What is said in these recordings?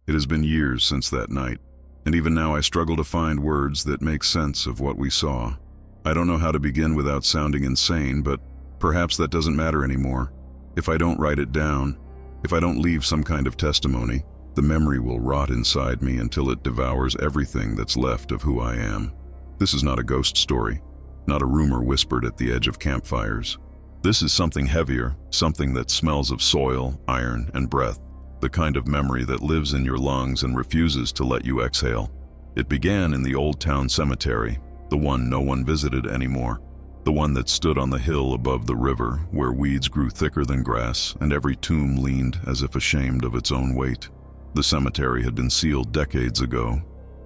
It has been years since that night, and even now I struggle to find words that make sense of what we saw. I don't know how to begin without sounding insane, but perhaps that doesn't matter anymore. If I don't write it down, if I don't leave some kind of testimony, the memory will rot inside me until it devours everything that's left of who I am. This is not a ghost story, not a rumor whispered at the edge of campfires. This is something heavier, something that smells of soil, iron, and breath, the kind of memory that lives in your lungs and refuses to let you exhale. It began in the old town cemetery, the one no one visited anymore, the one that stood on the hill above the river, where weeds grew thicker than grass and every tomb leaned as if ashamed of its own weight. The cemetery had been sealed decades ago.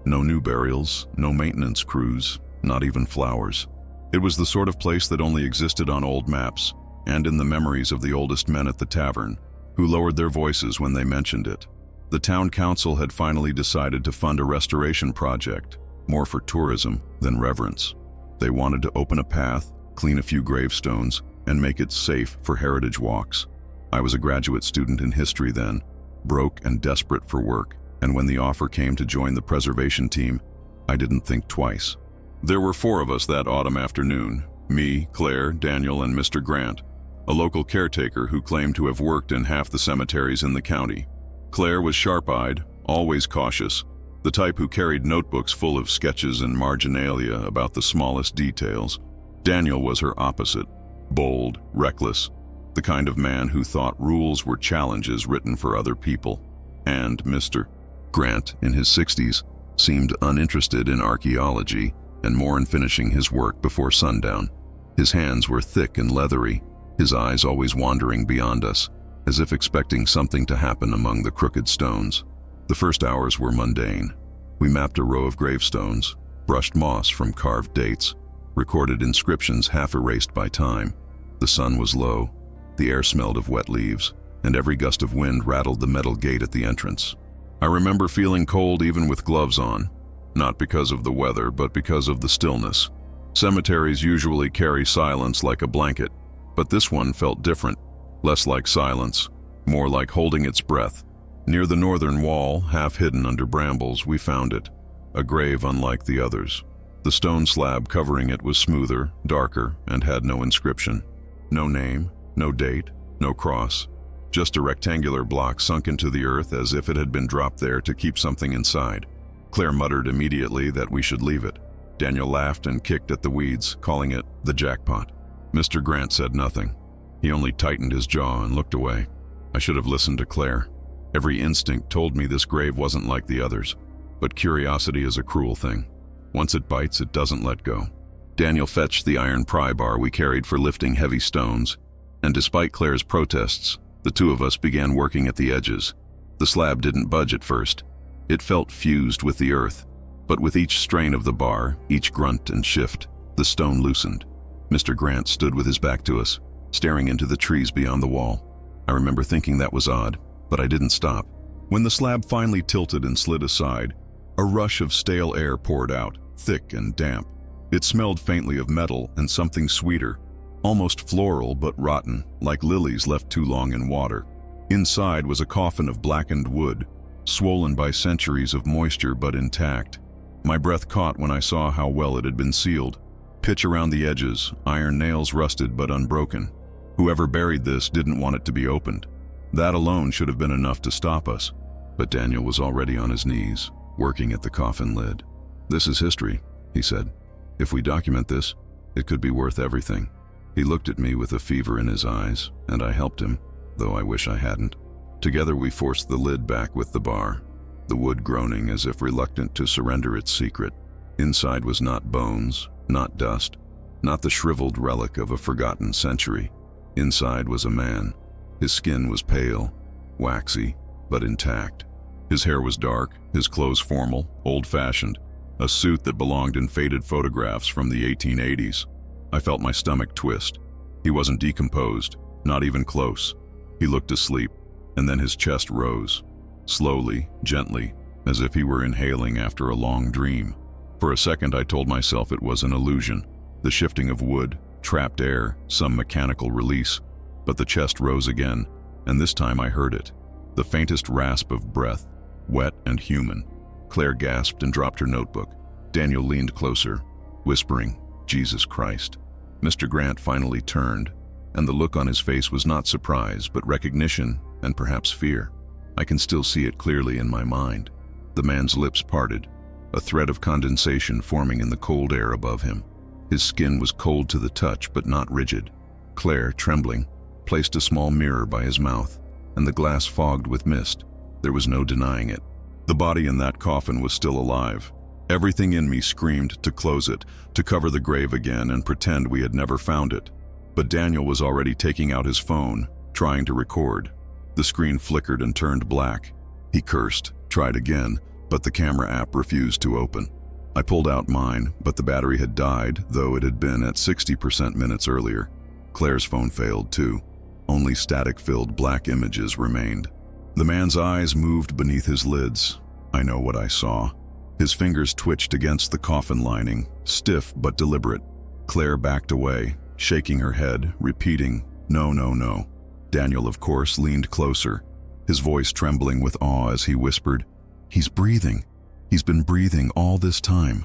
No new burials, no maintenance crews, not even flowers. It was the sort of place that only existed on old maps and in the memories of the oldest men at the tavern, who lowered their voices when they mentioned it. The town council had finally decided to fund a restoration project, more for tourism than reverence. They wanted to open a path, clean a few gravestones, and make it safe for heritage walks. I was a graduate student in history then, broke and desperate for work, and when the offer came to join the preservation team, I didn't think twice. There were 4 of us that autumn afternoon: me, Claire, Daniel, and Mr. Grant, a local caretaker who claimed to have worked in half the cemeteries in the county. Claire was sharp-eyed, always cautious, the type who carried notebooks full of sketches and marginalia about the smallest details. Daniel was her opposite, bold, reckless, the kind of man who thought rules were challenges written for other people. And Mr. Grant, in his 60s, seemed uninterested in archaeology and more in finishing his work before sundown. His hands were thick and leathery, his eyes always wandering beyond us, as if expecting something to happen among the crooked stones. The first hours were mundane. We mapped a row of gravestones, brushed moss from carved dates, recorded inscriptions half erased by time. The sun was low, the air smelled of wet leaves, and every gust of wind rattled the metal gate at the entrance. I remember feeling cold even with gloves on, not because of the weather, but because of the stillness. Cemeteries usually carry silence like a blanket, but this one felt different, less like silence, more like holding its breath. Near the northern wall, half hidden under brambles, we found it, a grave unlike the others. The stone slab covering it was smoother, darker, and had no inscription. No name, no date, no cross, just a rectangular block sunk into the earth as if it had been dropped there to keep something inside. Claire muttered immediately that we should leave it. Daniel laughed and kicked at the weeds, calling it the jackpot. Mr. Grant said nothing. He only tightened his jaw and looked away. I should have listened to Claire. Every instinct told me this grave wasn't like the others, but curiosity is a cruel thing. Once it bites, it doesn't let go. Daniel fetched the iron pry bar we carried for lifting heavy stones, and despite Claire's protests, the 2 of us began working at the edges. The slab didn't budge at first. It felt fused with the earth, but with each strain of the bar, each grunt and shift, the stone loosened. Mr. Grant stood with his back to us, staring into the trees beyond the wall. I remember thinking that was odd, but I didn't stop. When the slab finally tilted and slid aside, a rush of stale air poured out, thick and damp. It smelled faintly of metal and something sweeter, almost floral but rotten, like lilies left too long in water. Inside was a coffin of blackened wood, swollen by centuries of moisture but intact. My breath caught when I saw how well it had been sealed. Pitch around the edges, iron nails rusted but unbroken. Whoever buried this didn't want it to be opened. That alone should have been enough to stop us. But Daniel was already on his knees, working at the coffin lid. "This is history," he said. "If we document this, it could be worth everything." He looked at me with a fever in his eyes, and I helped him, though I wish I hadn't. Together we forced the lid back with the bar, the wood groaning as if reluctant to surrender its secret. Inside was not bones, not dust, not the shriveled relic of a forgotten century. Inside was a man. His skin was pale, waxy, but intact. His hair was dark, his clothes formal, old-fashioned, a suit that belonged in faded photographs from the 1880s. I felt my stomach twist. He wasn't decomposed, not even close. He looked asleep, and then his chest rose, slowly, gently, as if he were inhaling after a long dream. For a second I told myself it was an illusion, the shifting of wood, trapped air, some mechanical release. But the chest rose again, and this time I heard it, the faintest rasp of breath, wet and human. Claire gasped and dropped her notebook. Daniel leaned closer, whispering, "Jesus Christ." Mr. Grant finally turned, and the look on his face was not surprise, but recognition and perhaps fear. I can still see it clearly in my mind. The man's lips parted, a thread of condensation forming in the cold air above him. His skin was cold to the touch, but not rigid. Claire, trembling, placed a small mirror by his mouth, and the glass fogged with mist. There was no denying it. The body in that coffin was still alive. Everything in me screamed to close it, to cover the grave again and pretend we had never found it. But Daniel was already taking out his phone, trying to record. The screen flickered and turned black. He cursed, tried again, but the camera app refused to open. I pulled out mine, but the battery had died, though it had been at 60% minutes earlier. Claire's phone failed too. Only static-filled black images remained. The man's eyes moved beneath his lids. I know what I saw. His fingers twitched against the coffin lining, stiff but deliberate. Claire backed away, shaking her head, repeating, "No, no, no." Daniel, of course, leaned closer, his voice trembling with awe as he whispered, "He's breathing. He's been breathing all this time."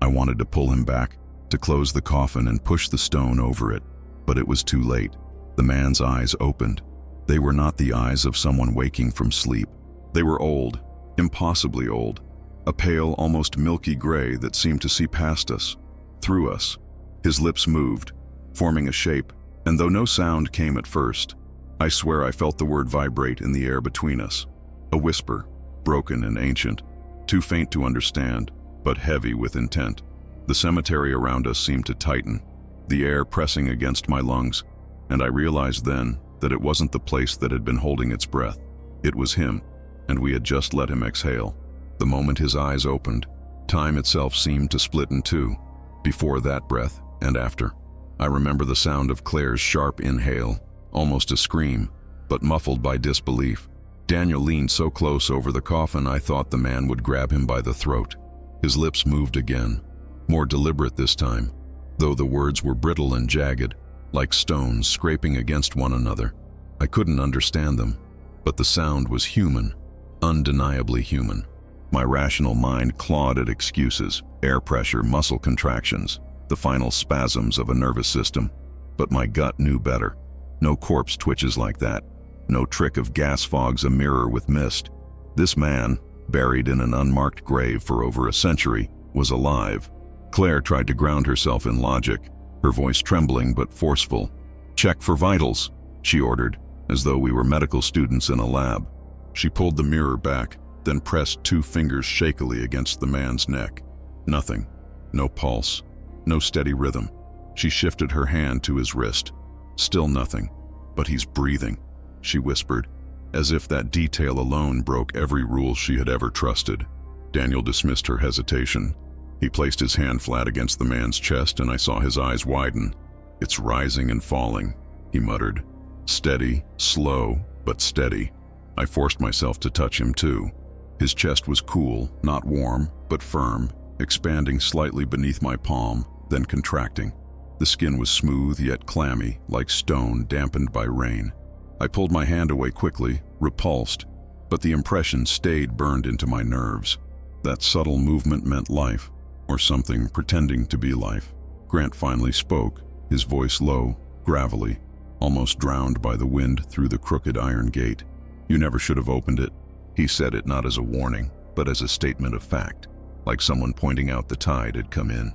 I wanted to pull him back, to close the coffin and push the stone over it, but it was too late. The man's eyes opened. They were not the eyes of someone waking from sleep. They were old, impossibly old, a pale, almost milky gray that seemed to see past us, through us. His lips moved, forming a shape, and though no sound came at first, I swear I felt the word vibrate in the air between us. A whisper, broken and ancient, too faint to understand, but heavy with intent. The cemetery around us seemed to tighten, the air pressing against my lungs, and I realized then that it wasn't the place that had been holding its breath. It was him, and we had just let him exhale. The moment his eyes opened, time itself seemed to split in two, before that breath and after. I remember the sound of Claire's sharp inhale, almost a scream, but muffled by disbelief. Daniel leaned so close over the coffin I thought the man would grab him by the throat. His lips moved again, more deliberate this time, though the words were brittle and jagged, like stones scraping against one another. I couldn't understand them, but the sound was human, undeniably human. My rational mind clawed at excuses, air pressure, muscle contractions, the final spasms of a nervous system. But my gut knew better. No corpse twitches like that. No trick of gas fogs a mirror with mist. This man, buried in an unmarked grave for over a century, was alive. Claire tried to ground herself in logic, her voice trembling but forceful. "Check for vitals," she ordered, as though we were medical students in a lab. She pulled the mirror back, then pressed 2 fingers shakily against the man's neck. Nothing. No pulse. No steady rhythm. She shifted her hand to his wrist. Still nothing. "But he's breathing," she whispered, as if that detail alone broke every rule she had ever trusted. Daniel dismissed her hesitation. He placed his hand flat against the man's chest, and I saw his eyes widen. "It's rising and falling," he muttered. "Steady, slow, but steady." I forced myself to touch him too. His chest was cool, not warm, but firm, expanding slightly beneath my palm, then contracting. The skin was smooth yet clammy, like stone dampened by rain. I pulled my hand away quickly, repulsed, but the impression stayed burned into my nerves. That subtle movement meant life, or something pretending to be life. Grant finally spoke, his voice low, gravelly, almost drowned by the wind through the crooked iron gate. "You never should have opened it." He said it not as a warning, but as a statement of fact, like someone pointing out the tide had come in.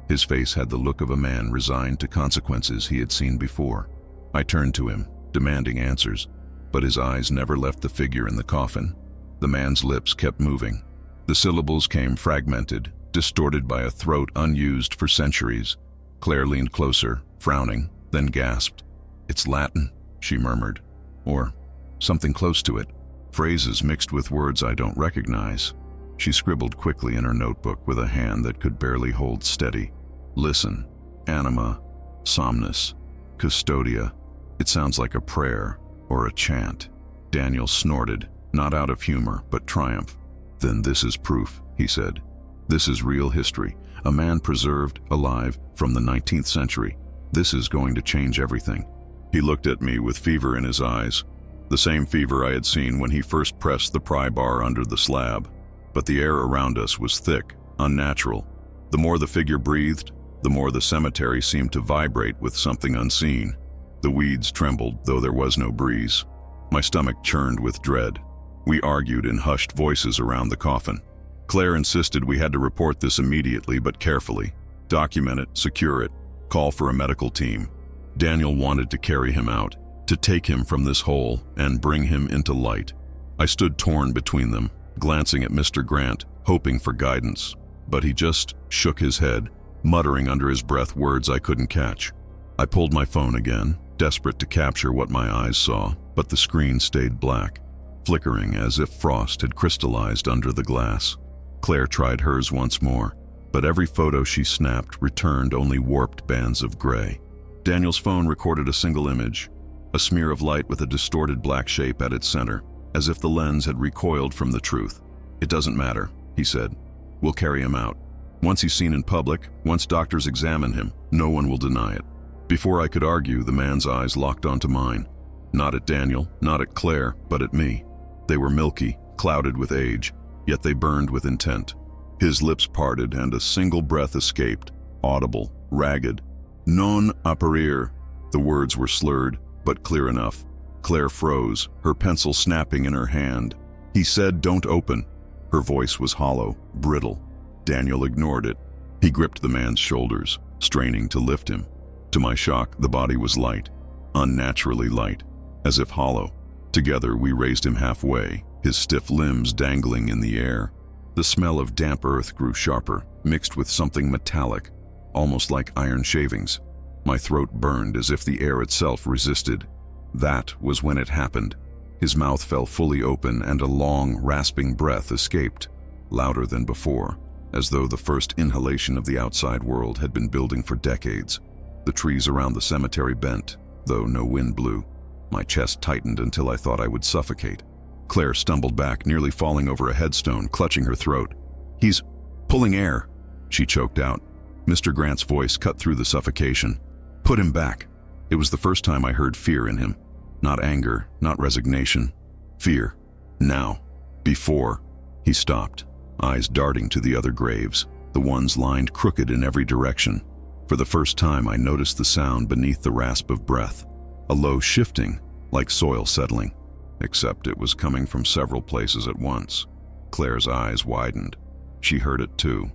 His face had the look of a man resigned to consequences he had seen before. I turned to him, demanding answers, but his eyes never left the figure in the coffin. The man's lips kept moving. The syllables came fragmented, distorted by a throat unused for centuries. Claire leaned closer, frowning, then gasped. "It's Latin," she murmured, "or something close to it. Phrases mixed with words I don't recognize." She scribbled quickly in her notebook with a hand that could barely hold steady. "Listen, anima, somnus, custodia." It sounds like a prayer or a chant. Daniel snorted, not out of humor, but triumph. "Then this is proof," he said. "This is real history, a man preserved, alive, from the 19th century. This is going to change everything." He looked at me with fever in his eyes. The same fever I had seen when he first pressed the pry bar under the slab. But the air around us was thick, unnatural. The more the figure breathed, the more the cemetery seemed to vibrate with something unseen. The weeds trembled, though there was no breeze. My stomach churned with dread. We argued in hushed voices around the coffin. Claire insisted we had to report this immediately but carefully. Document it, secure it, call for a medical team. Daniel wanted to carry him out, to take him from this hole and bring him into light. I stood torn between them, glancing at Mr. Grant, hoping for guidance. But he just shook his head, muttering under his breath words I couldn't catch. I pulled my phone again, desperate to capture what my eyes saw, but the screen stayed black, flickering as if frost had crystallized under the glass. Claire tried hers once more, but every photo she snapped returned only warped bands of gray. Daniel's phone recorded a single image, a smear of light with a distorted black shape at its center, as if the lens had recoiled from the truth. "It doesn't matter," he said. "We'll carry him out. Once he's seen in public, once doctors examine him, no one will deny it." Before I could argue, the man's eyes locked onto mine. Not at Daniel, not at Claire, but at me. They were milky, clouded with age, yet they burned with intent. His lips parted and a single breath escaped, audible, ragged. "Non apparir." The words were slurred, but clear enough. Claire froze, her pencil snapping in her hand. "He said, 'Don't open.'" Her voice was hollow, brittle. Daniel ignored it. He gripped the man's shoulders, straining to lift him. To my shock, the body was light, unnaturally light, as if hollow. Together, we raised him halfway, his stiff limbs dangling in the air. The smell of damp earth grew sharper, mixed with something metallic, almost like iron shavings. My throat burned as if the air itself resisted. That was when it happened. His mouth fell fully open and a long, rasping breath escaped, louder than before, as though the first inhalation of the outside world had been building for decades. The trees around the cemetery bent, though no wind blew. My chest tightened until I thought I would suffocate. Claire stumbled back, nearly falling over a headstone, clutching her throat. "He's pulling air," she choked out. Mr. Grant's voice cut through the suffocation. "Put him back." It was the first time I heard fear in him. Not anger, not resignation. Fear. Now. Before. He stopped, eyes darting to the other graves, the ones lined crooked in every direction. For the first time, I noticed the sound beneath the rasp of breath, a low shifting, like soil settling, except it was coming from several places at once. Claire's eyes widened. She heard it too.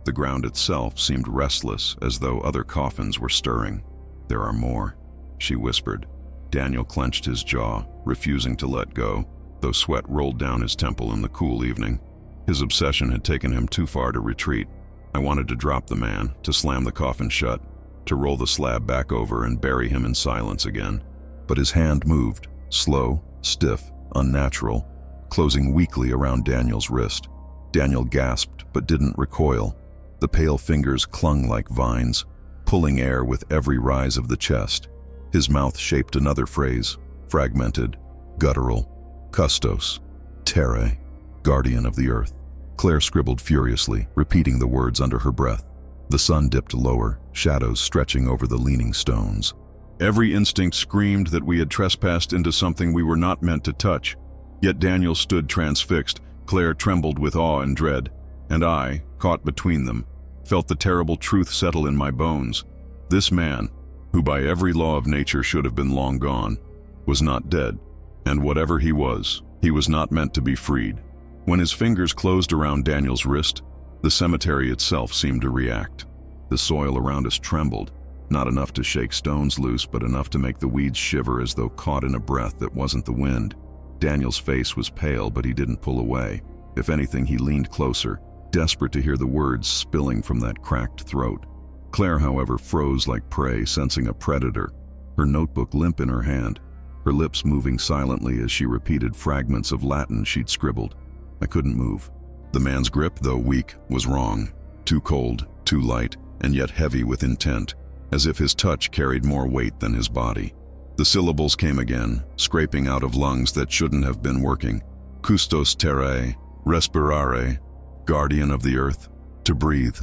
The ground itself seemed restless, as though other coffins were stirring. "There are more," she whispered. Daniel clenched his jaw, refusing to let go, though sweat rolled down his temple in the cool evening. His obsession had taken him too far to retreat. I wanted to drop the man, to slam the coffin shut, to roll the slab back over and bury him in silence again. But his hand moved, slow, stiff, unnatural, closing weakly around Daniel's wrist. Daniel gasped but didn't recoil. The pale fingers clung like vines, pulling air with every rise of the chest. His mouth shaped another phrase, fragmented, guttural. "Custos, terrae, guardian of the earth." Claire scribbled furiously, repeating the words under her breath. The sun dipped lower, shadows stretching over the leaning stones. Every instinct screamed that we had trespassed into something we were not meant to touch. Yet Daniel stood transfixed, Claire trembled with awe and dread, and I, caught between them, felt the terrible truth settle in my bones. This man, who by every law of nature should have been long gone, was not dead, and whatever he was not meant to be freed. When his fingers closed around Daniel's wrist, the cemetery itself seemed to react. The soil around us trembled, not enough to shake stones loose, but enough to make the weeds shiver as though caught in a breath that wasn't the wind. Daniel's face was pale, but he didn't pull away. If anything, he leaned closer, desperate to hear the words spilling from that cracked throat. Claire, however, froze like prey, sensing a predator, her notebook limp in her hand, her lips moving silently as she repeated fragments of Latin she'd scribbled. I couldn't move. The man's grip, though weak, was wrong. Too cold, too light, and yet heavy with intent, as if his touch carried more weight than his body. The syllables came again, scraping out of lungs that shouldn't have been working. Custos terrae, respirare, guardian of the earth, to breathe.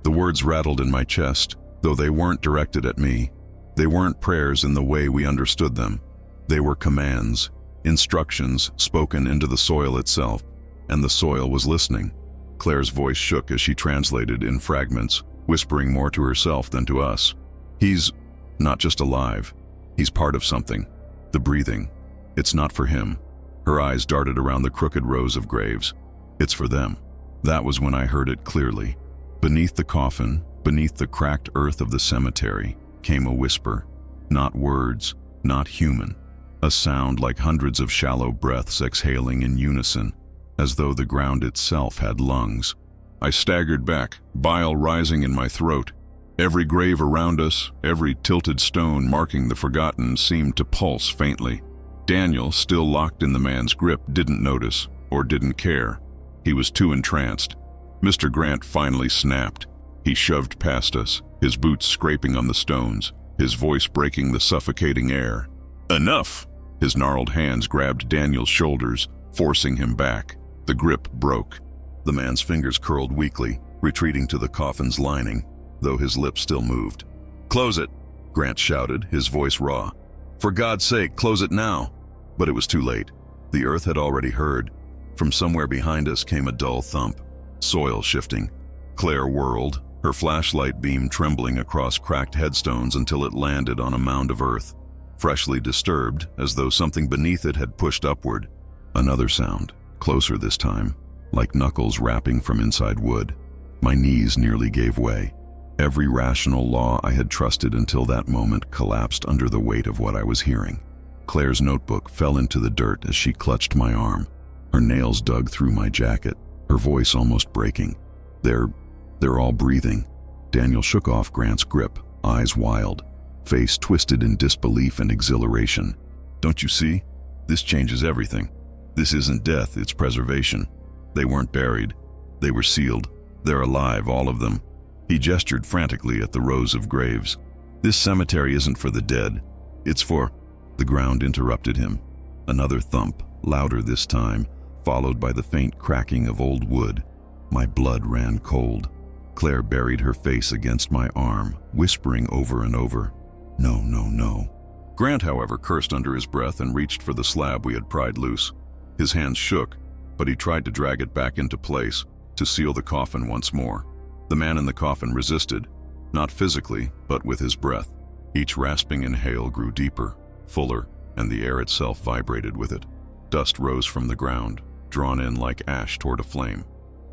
The words rattled in my chest, though they weren't directed at me. They weren't prayers in the way we understood them. They were commands, instructions spoken into the soil itself, and the soil was listening. Claire's voice shook as she translated in fragments, whispering more to herself than to us. He's not just alive, he's part of something. The breathing. It's not for him. Her eyes darted around the crooked rows of graves. It's for them. That was when I heard it clearly. Beneath the coffin, beneath the cracked earth of the cemetery, came a whisper. Not words, not human. A sound like hundreds of shallow breaths exhaling in unison, as though the ground itself had lungs. I staggered back, bile rising in my throat. Every grave around us, every tilted stone marking the forgotten, seemed to pulse faintly. Daniel, still locked in the man's grip, didn't notice, or didn't care. He was too entranced. Mr. Grant finally snapped. He shoved past us, his boots scraping on the stones, his voice breaking the suffocating air. Enough! His gnarled hands grabbed Daniel's shoulders, forcing him back. The grip broke. The man's fingers curled weakly, retreating to the coffin's lining, though his lips still moved. "Close it!" Grant shouted, his voice raw. "For God's sake, close it now!" But it was too late. The earth had already heard. From somewhere behind us came a dull thump, soil shifting. Claire whirled, her flashlight beam trembling across cracked headstones until it landed on a mound of earth, freshly disturbed, as though something beneath it had pushed upward. Another sound, closer this time, like knuckles rapping from inside wood. My knees nearly gave way. Every rational law I had trusted until that moment collapsed under the weight of what I was hearing. Claire's notebook fell into the dirt as she clutched my arm. Her nails dug through my jacket, her voice almost breaking. They're all breathing." Daniel shook off Grant's grip, eyes wild, face twisted in disbelief and exhilaration. "Don't you see? This changes everything. This isn't death, it's preservation. They weren't buried. They were sealed. They're alive, all of them." He gestured frantically at the rows of graves. "This cemetery isn't for the dead. It's for—" The ground interrupted him. Another thump, louder this time, followed by the faint cracking of old wood. My blood ran cold. Claire buried her face against my arm, whispering over and over, "No, no, no." Grant, however, cursed under his breath and reached for the slab we had pried loose. His hands shook, but he tried to drag it back into place, to seal the coffin once more. The man in the coffin resisted, not physically, but with his breath. Each rasping inhale grew deeper, fuller, and the air itself vibrated with it. Dust rose from the ground, drawn in like ash toward a flame.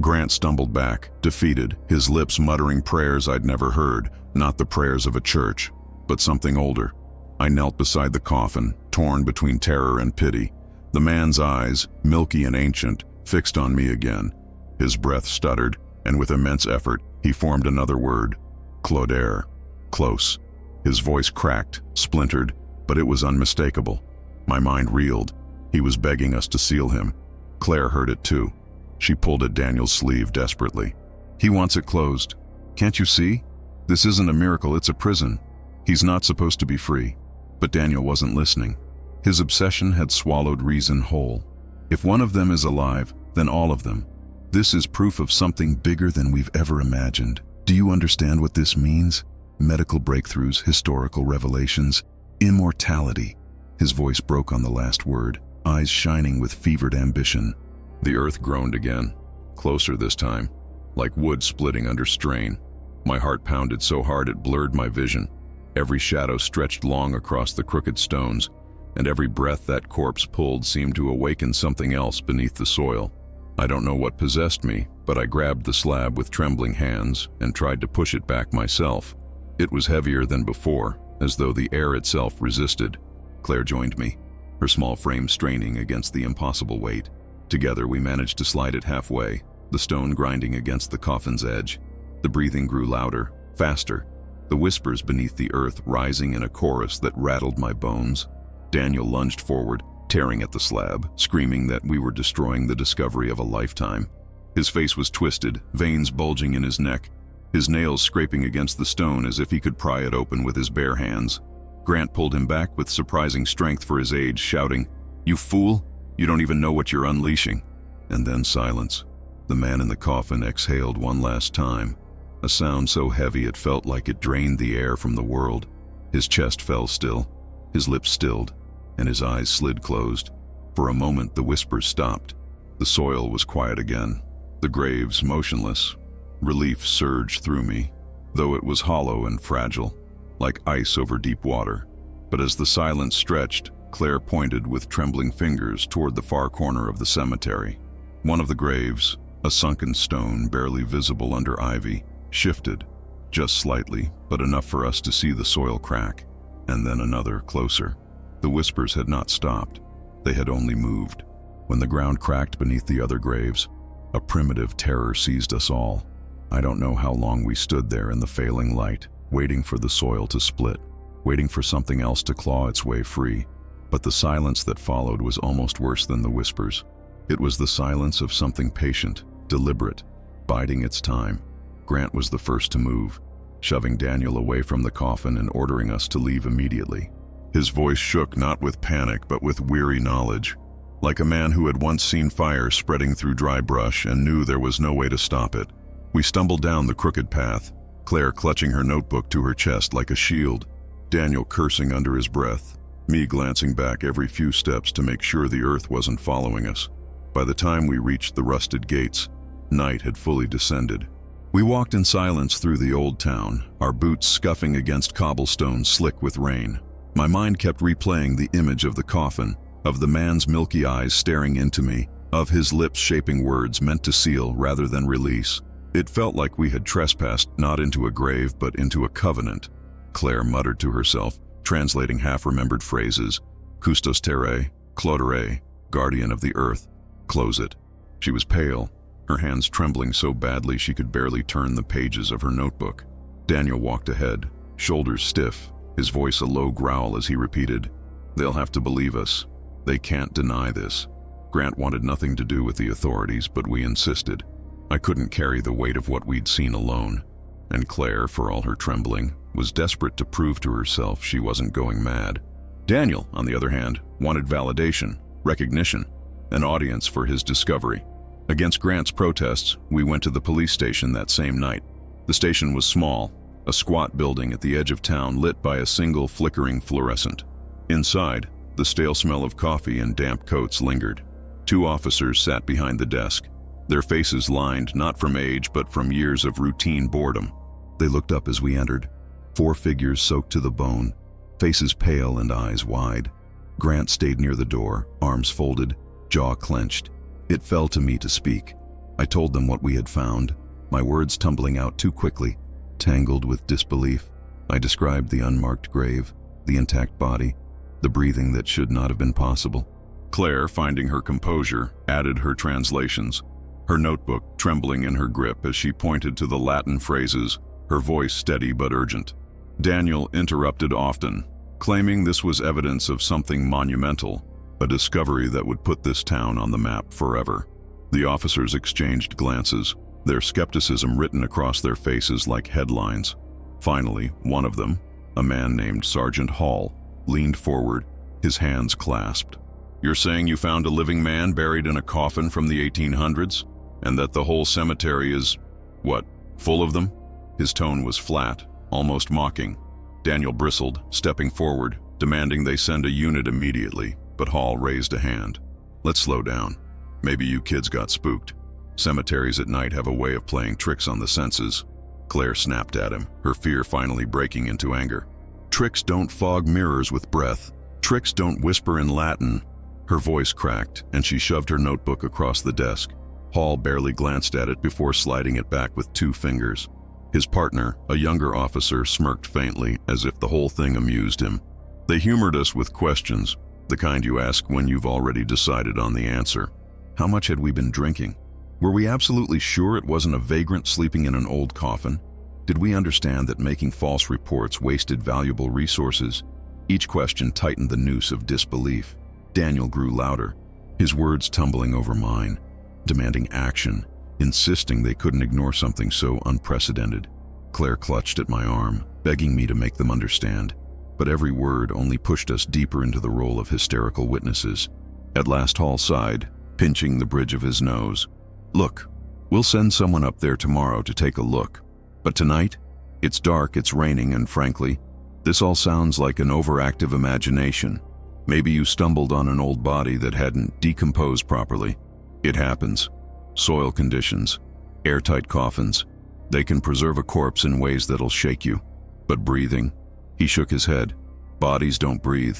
Grant stumbled back, defeated, his lips muttering prayers I'd never heard, not the prayers of a church, but something older. I knelt beside the coffin, torn between terror and pity. The man's eyes, milky and ancient, fixed on me again. His breath stuttered, and with immense effort, he formed another word. Clodagh. Close. His voice cracked, splintered, but it was unmistakable. My mind reeled. He was begging us to seal him. Claire heard it too. She pulled at Daniel's sleeve desperately. "He wants it closed. Can't you see? This isn't a miracle, it's a prison. He's not supposed to be free." But Daniel wasn't listening. His obsession had swallowed reason whole. If one of them is alive, then all of them. This is proof of something bigger than we've ever imagined. Do you understand what this means? Medical breakthroughs, historical revelations, immortality. His voice broke on the last word, eyes shining with fevered ambition. The earth groaned again, closer this time, like wood splitting under strain. My heart pounded so hard it blurred my vision. Every shadow stretched long across the crooked stones, and every breath that corpse pulled seemed to awaken something else beneath the soil. I don't know what possessed me, but I grabbed the slab with trembling hands and tried to push it back myself. It was heavier than before, as though the air itself resisted. Claire joined me, her small frame straining against the impossible weight. Together we managed to slide it halfway, the stone grinding against the coffin's edge. The breathing grew louder, faster, the whispers beneath the earth rising in a chorus that rattled my bones. Daniel lunged forward, tearing at the slab, screaming that we were destroying the discovery of a lifetime. His face was twisted, veins bulging in his neck, his nails scraping against the stone as if he could pry it open with his bare hands. Grant pulled him back with surprising strength for his age, shouting, "You fool! You don't even know what you're unleashing." And then silence. The man in the coffin exhaled one last time, a sound so heavy it felt like it drained the air from the world. His chest fell still, his lips stilled, and his eyes slid closed. For a moment, the whispers stopped. The soil was quiet again, the graves motionless. Relief surged through me, though it was hollow and fragile, like ice over deep water. But as the silence stretched, Claire pointed with trembling fingers toward the far corner of the cemetery. One of the graves, a sunken stone barely visible under ivy, shifted, just slightly, but enough for us to see the soil crack, and then another closer. The whispers had not stopped. They had only moved. When the ground cracked beneath the other graves, a primitive terror seized us all. I don't know how long we stood there in the failing light, waiting for the soil to split, waiting for something else to claw its way free. But the silence that followed was almost worse than the whispers. It was the silence of something patient, deliberate, biding its time. Grant was the first to move, shoving Daniel away from the coffin and ordering us to leave immediately. His voice shook not with panic but with weary knowledge, like a man who had once seen fire spreading through dry brush and knew there was no way to stop it. We stumbled down the crooked path, Claire clutching her notebook to her chest like a shield, Daniel cursing under his breath, me glancing back every few steps to make sure the earth wasn't following us. By the time we reached the rusted gates, night had fully descended. We walked in silence through the old town, our boots scuffing against cobblestones slick with rain. My mind kept replaying the image of the coffin, of the man's milky eyes staring into me, of his lips shaping words meant to seal rather than release. It felt like we had trespassed not into a grave but into a covenant. Claire muttered to herself, translating half-remembered phrases. Custos terrae, clodere, guardian of the earth, close it. She was pale, her hands trembling so badly she could barely turn the pages of her notebook. Daniel walked ahead, shoulders stiff, his voice a low growl as he repeated, "They'll have to believe us. They can't deny this." Grant wanted nothing to do with the authorities, but we insisted. I couldn't carry the weight of what we'd seen alone, and Claire, for all her trembling, was desperate to prove to herself she wasn't going mad. Daniel, on the other hand, wanted validation, recognition, an audience for his discovery. Against Grant's protests, we went to the police station that same night. The station was small, a squat building at the edge of town lit by a single flickering fluorescent. Inside, the stale smell of coffee and damp coats lingered. 2 officers sat behind the desk, their faces lined not from age but from years of routine boredom. They looked up as we entered, 4 figures soaked to the bone, faces pale and eyes wide. Grant stayed near the door, arms folded, jaw clenched. It fell to me to speak. I told them what we had found, my words tumbling out too quickly, tangled with disbelief. I described the unmarked grave, the intact body, the breathing that should not have been possible. Claire, finding her composure, added her translations, her notebook trembling in her grip as she pointed to the Latin phrases, her voice steady but urgent. Daniel interrupted often, claiming this was evidence of something monumental, a discovery that would put this town on the map forever. The officers exchanged glances, their skepticism written across their faces like headlines. Finally, one of them, a man named Sergeant Hall, leaned forward, his hands clasped. "You're saying you found a living man buried in a coffin from the 1800s? And that the whole cemetery is, what, full of them?" His tone was flat, almost mocking. Daniel bristled, stepping forward, demanding they send a unit immediately, but Hall raised a hand. "Let's slow down. Maybe you kids got spooked. Cemeteries at night have a way of playing tricks on the senses." Claire snapped at him, her fear finally breaking into anger. "Tricks don't fog mirrors with breath. Tricks don't whisper in Latin." Her voice cracked, and she shoved her notebook across the desk. Hall barely glanced at it before sliding it back with 2 fingers. His partner, a younger officer, smirked faintly, as if the whole thing amused him. They humored us with questions, the kind you ask when you've already decided on the answer. How much had we been drinking? Were we absolutely sure it wasn't a vagrant sleeping in an old coffin? Did we understand that making false reports wasted valuable resources? Each question tightened the noose of disbelief. Daniel grew louder, his words tumbling over mine, demanding action, insisting they couldn't ignore something so unprecedented. Claire clutched at my arm, begging me to make them understand, but every word only pushed us deeper into the role of hysterical witnesses. At last Hall sighed, pinching the bridge of his nose. "Look, we'll send someone up there tomorrow to take a look. But tonight, it's dark, it's raining, and frankly, this all sounds like an overactive imagination. Maybe you stumbled on an old body that hadn't decomposed properly. It happens. Soil conditions, airtight coffins, they can preserve a corpse in ways that'll shake you. But breathing? He shook his head. Bodies don't breathe.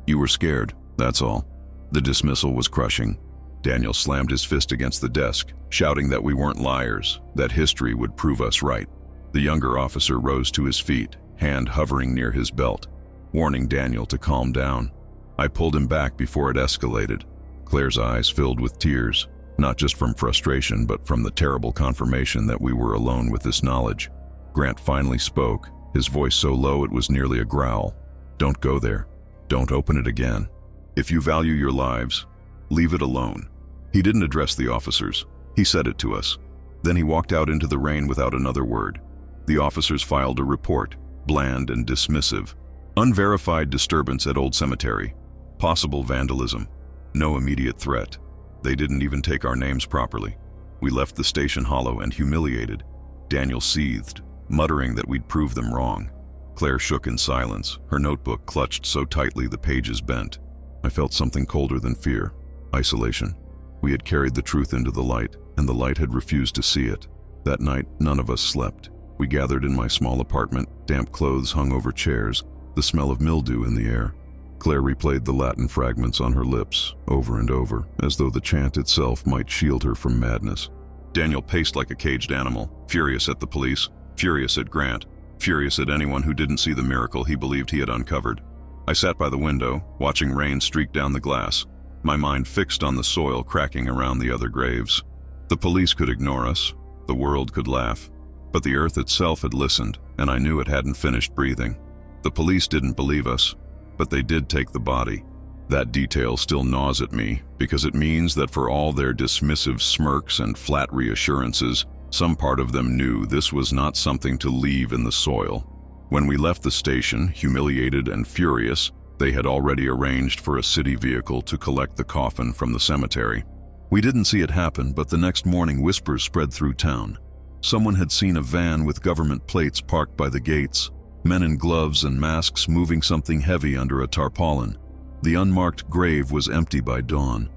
You were scared, that's all. The dismissal was crushing. Daniel slammed his fist against the desk, shouting that we weren't liars, that history would prove us right. The younger officer rose to his feet, hand hovering near his belt, warning Daniel to calm down. I pulled him back before it escalated. Claire's eyes filled with tears, not just from frustration, but from the terrible confirmation that we were alone with this knowledge. Grant finally spoke, his voice so low it was nearly a growl. Don't go there. Don't open it again. If you value your lives, leave it alone. He didn't address the officers. He said it to us. Then he walked out into the rain without another word. The officers filed a report, bland and dismissive. Unverified disturbance at Old Cemetery. Possible vandalism. No immediate threat. They didn't even take our names properly. We left the station hollow and humiliated. Daniel seethed, muttering that we'd proved them wrong. Claire shook in silence, her notebook clutched so tightly the pages bent. I felt something colder than fear. Isolation. We had carried the truth into the light, and the light had refused to see it. That night, none of us slept. We gathered in my small apartment, damp clothes hung over chairs, the smell of mildew in the air. Claire replayed the Latin fragments on her lips, over and over, as though the chant itself might shield her from madness. Daniel paced like a caged animal, furious at the police, furious at Grant, furious at anyone who didn't see the miracle he believed he had uncovered. I sat by the window, watching rain streak down the glass, my mind fixed on the soil cracking around the other graves. The police could ignore us, the world could laugh, but the earth itself had listened, and I knew it hadn't finished breathing. The police didn't believe us, but they did take the body. That detail still gnaws at me, because it means that for all their dismissive smirks and flat reassurances, some part of them knew this was not something to leave in the soil. When we left the station, humiliated and furious, they had already arranged for a city vehicle to collect the coffin from the cemetery. We didn't see it happen, but the next morning whispers spread through town. Someone had seen a van with government plates parked by the gates, men in gloves and masks moving something heavy under a tarpaulin. The unmarked grave was empty by dawn.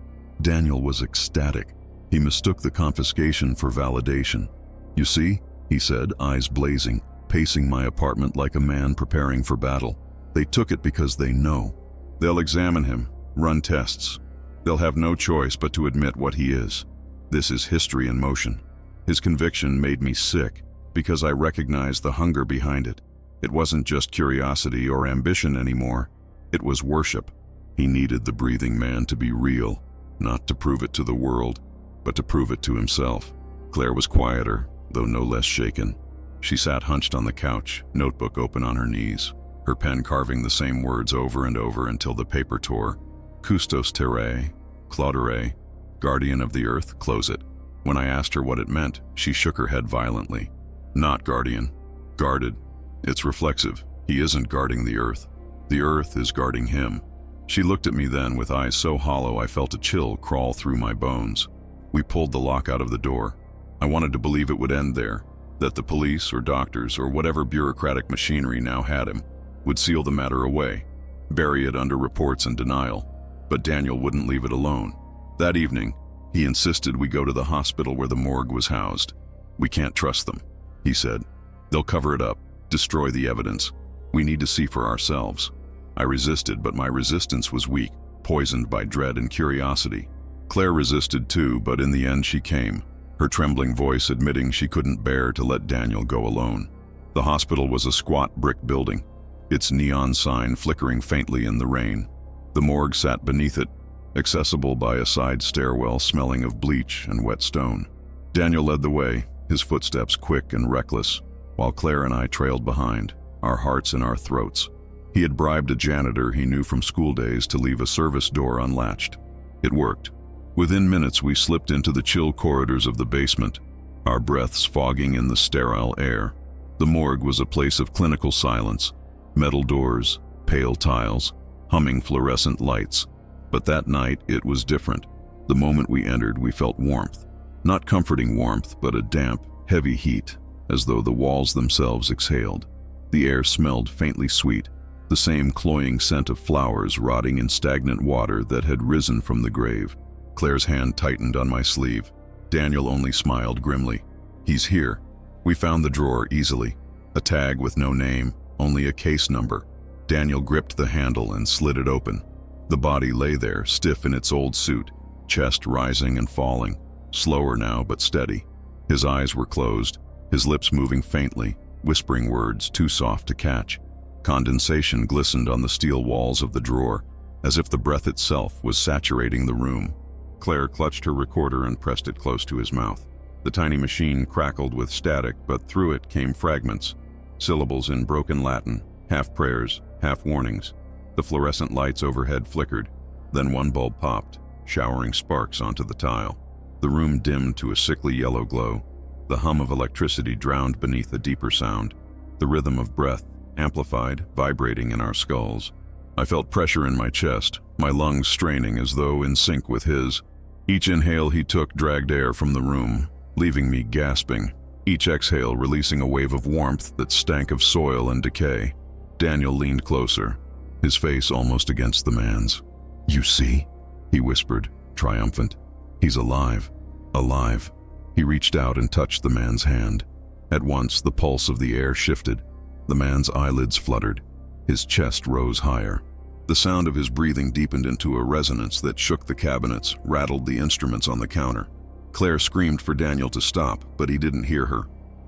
Daniel was ecstatic. He mistook the confiscation for validation. "You see," he said, eyes blazing, pacing my apartment like a man preparing for battle. "They took it because they know. They'll examine him, run tests. They'll have no choice but to admit what he is. This is history in motion." His conviction made me sick, because I recognized the hunger behind it. It wasn't just curiosity or ambition anymore. It was worship. He needed the breathing man to be real, not to prove it to the world, but to prove it to himself. Claire was quieter, though no less shaken. She sat hunched on the couch, notebook open on her knees, her pen carving the same words over and over until the paper tore. Custos terrae, claudere, guardian of the earth, close it. When I asked her what it meant, she shook her head violently. Not guardian. Guarded. It's reflexive. He isn't guarding the earth. The earth is guarding him. She looked at me then with eyes so hollow I felt a chill crawl through my bones. We pulled the lock out of the door. I wanted to believe it would end there, that the police or doctors or whatever bureaucratic machinery now had him would seal the matter away, bury it under reports and denial. But Daniel wouldn't leave it alone. That evening, he insisted we go to the hospital where the morgue was housed. "We can't trust them," he said. "They'll cover it up, destroy the evidence. We need to see for ourselves." I resisted, but my resistance was weak, poisoned by dread and curiosity. Claire resisted too, but in the end she came, her trembling voice admitting she couldn't bear to let Daniel go alone. The hospital was a squat brick building, its neon sign flickering faintly in the rain. The morgue sat beneath it, accessible by a side stairwell smelling of bleach and wet stone. Daniel led the way, his footsteps quick and reckless, while Claire and I trailed behind, our hearts in our throats. He had bribed a janitor he knew from school days to leave a service door unlatched. It worked. Within minutes we slipped into the chill corridors of the basement, our breaths fogging in the sterile air. The morgue was a place of clinical silence, metal doors, pale tiles, humming fluorescent lights. But that night it was different. The moment we entered we felt warmth. Not comforting warmth, but a damp, heavy heat, as though the walls themselves exhaled. The air smelled faintly sweet, the the same cloying scent of flowers rotting in stagnant water that had risen from the grave. Claire's hand tightened on my sleeve. Daniel only smiled grimly. "He's here." We found the drawer easily. A tag with no name, only a case number. Daniel gripped the handle and slid it open. The body lay there, stiff in its old suit, chest rising and falling, slower now but steady. His eyes were closed, his lips moving faintly, whispering words too soft to catch. Condensation glistened on the steel walls of the drawer, as if the breath itself was saturating the room. Claire clutched her recorder and pressed it close to his mouth. The tiny machine crackled with static, but through it came fragments, syllables in broken Latin, half prayers, half warnings. The fluorescent lights overhead flickered, then one bulb popped, showering sparks onto the tile. The room dimmed to a sickly yellow glow. The hum of electricity drowned beneath a deeper sound, the rhythm of breath, amplified, vibrating in our skulls. I felt pressure in my chest, my lungs straining as though in sync with his. Each inhale he took dragged air from the room, leaving me gasping, each exhale releasing a wave of warmth that stank of soil and decay. Daniel leaned closer, his face almost against the man's. "You see?" he whispered, triumphant. "He's alive. Alive." He reached out and touched the man's hand. At once, the pulse of the air shifted. The man's eyelids fluttered. His chest rose higher. The sound of his breathing deepened into a resonance that shook the cabinets, rattled the instruments on the counter. Claire screamed for Daniel to stop, but he didn't hear her,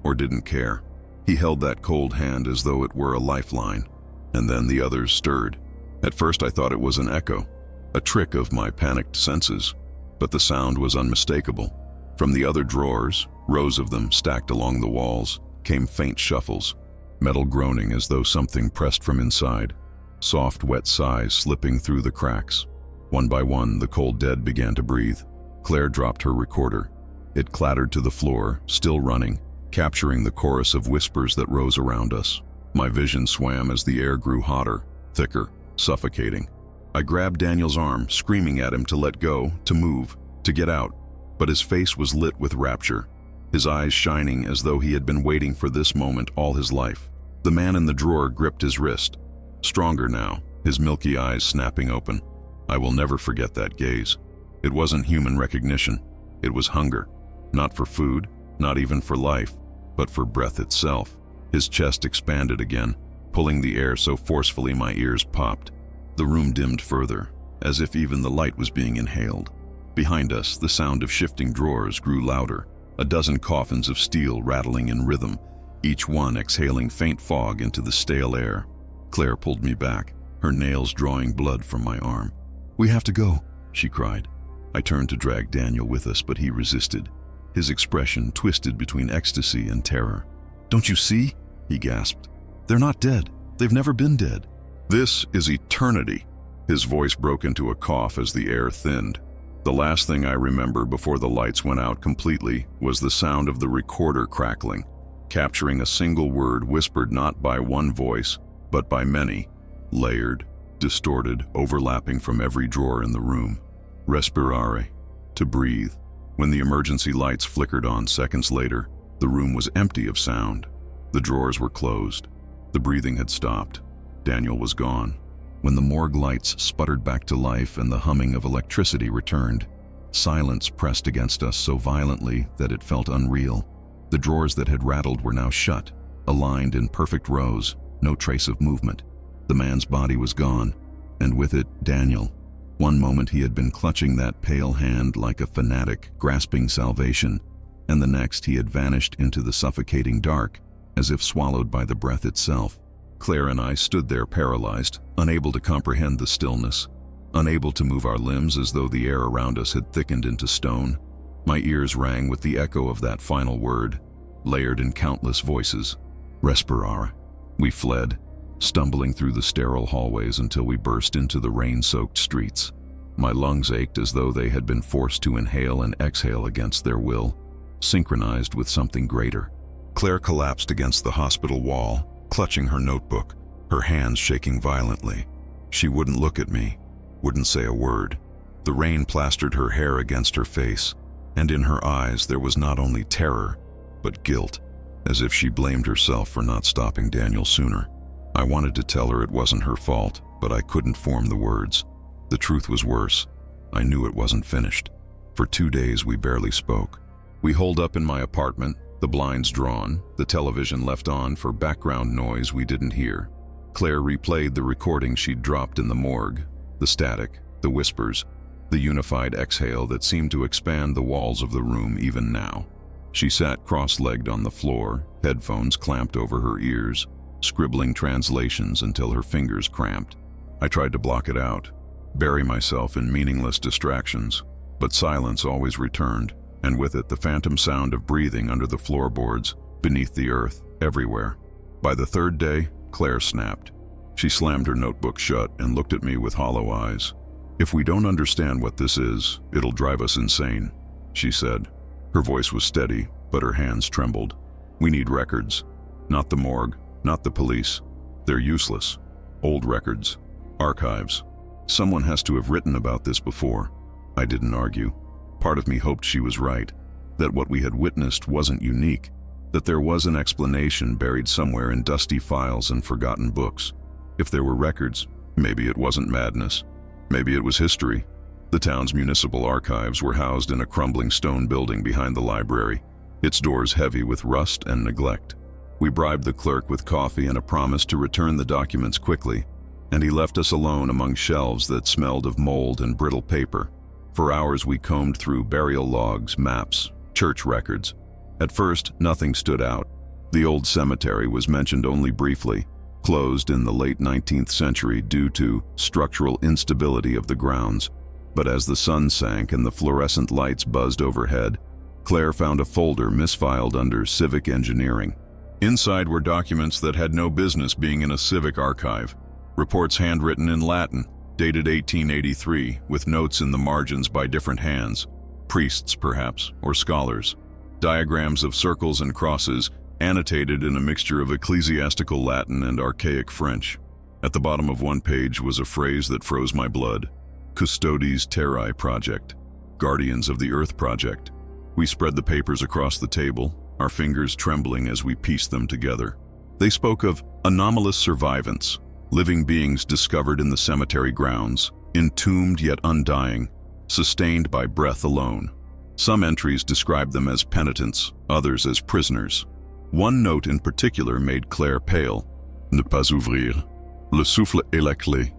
or didn't care. He held that cold hand as though it were a lifeline, and then the others stirred. At first I thought it was an echo, a trick of my panicked senses, but the sound was unmistakable. From the other drawers, rows of them stacked along the walls, came faint shuffles, metal groaning as though something pressed from inside, soft wet sighs slipping through the cracks. One by one, the cold dead began to breathe. Claire dropped her recorder. It clattered to the floor, still running, capturing the chorus of whispers that rose around us. My vision swam as the air grew hotter, thicker, suffocating. I grabbed Daniel's arm, screaming at him to let go, to move, to get out, but his face was lit with rapture, his eyes shining as though he had been waiting for this moment all his life. The man in the drawer gripped his wrist, stronger now, his milky eyes snapping open. I will never forget that gaze. It wasn't human recognition, it was hunger, not for food, not even for life, but for breath itself. His chest expanded again, pulling the air so forcefully my ears popped. The room dimmed further, as if even the light was being inhaled. Behind us, the sound of shifting drawers grew louder, a dozen coffins of steel rattling in rhythm, each one exhaling faint fog into the stale air. Claire pulled me back, her nails drawing blood from my arm. "We have to go," she cried. I turned to drag Daniel with us, but he resisted, his expression twisted between ecstasy and terror. "Don't you see?" he gasped. "They're not dead. They've never been dead." "This is eternity." His voice broke into a cough as the air thinned. The last thing I remember before the lights went out completely was the sound of the recorder crackling, capturing a single word whispered not by one voice, but by many, layered, distorted, overlapping from every drawer in the room. Respirare, to breathe. When the emergency lights flickered on seconds later, the room was empty of sound. The drawers were closed. The breathing had stopped. Daniel was gone. When the morgue lights sputtered back to life and the humming of electricity returned, silence pressed against us so violently that it felt unreal. The drawers that had rattled were now shut, aligned in perfect rows, no trace of movement. The man's body was gone, and with it, Daniel. One moment he had been clutching that pale hand like a fanatic grasping salvation, and the next he had vanished into the suffocating dark, as if swallowed by the breath itself. Claire and I stood there paralyzed, unable to comprehend the stillness, unable to move our limbs as though the air around us had thickened into stone. My ears rang with the echo of that final word, layered in countless voices. Respirare. We fled, stumbling through the sterile hallways until we burst into the rain-soaked streets. My lungs ached as though they had been forced to inhale and exhale against their will, synchronized with something greater. Claire collapsed against the hospital wall, clutching her notebook, her hands shaking violently. She wouldn't look at me, wouldn't say a word. The rain plastered her hair against her face, and in her eyes there was not only terror, but guilt, as if she blamed herself for not stopping Daniel sooner. I wanted to tell her it wasn't her fault, but I couldn't form the words. The truth was worse. I knew it wasn't finished. For 2 days we barely spoke. We holed up in my apartment, the blinds drawn, the television left on for background noise we didn't hear. Claire replayed the recording she'd dropped in the morgue, the static, the whispers, the unified exhale that seemed to expand the walls of the room even now. She sat cross-legged on the floor, headphones clamped over her ears, scribbling translations until her fingers cramped. I tried to block it out, bury myself in meaningless distractions, but silence always returned, and with it the phantom sound of breathing under the floorboards, beneath the earth, everywhere. By the 3rd day, Claire snapped. She slammed her notebook shut and looked at me with hollow eyes. "If we don't understand what this is, it'll drive us insane," she said. Her voice was steady, but her hands trembled. "We need records. Not the morgue, not the police. They're useless. Old records. Archives. Someone has to have written about this before." I didn't argue. Part of me hoped she was right, that what we had witnessed wasn't unique, that there was an explanation buried somewhere in dusty files and forgotten books. If there were records, maybe it wasn't madness. Maybe it was history. The town's municipal archives were housed in a crumbling stone building behind the library, its doors heavy with rust and neglect. We bribed the clerk with coffee and a promise to return the documents quickly, and he left us alone among shelves that smelled of mold and brittle paper. For hours we combed through burial logs, maps, church records. At first, nothing stood out. The old cemetery was mentioned only briefly, closed in the late 19th century due to structural instability of the grounds. But as the sun sank and the fluorescent lights buzzed overhead, Claire found a folder misfiled under civic engineering. Inside were documents that had no business being in a civic archive. Reports handwritten in Latin, dated 1883, with notes in the margins by different hands, priests perhaps, or scholars. Diagrams of circles and crosses, annotated in a mixture of ecclesiastical Latin and archaic French. At the bottom of one page was a phrase that froze my blood: Custodes Terrae Project, Guardians of the Earth Project. We spread the papers across the table, our fingers trembling as we pieced them together. They spoke of anomalous survivants, living beings discovered in the cemetery grounds, entombed yet undying, sustained by breath alone. Some entries described them as penitents, others as prisoners. One note in particular made Claire pale. Ne pas ouvrir. Le souffle est la clé.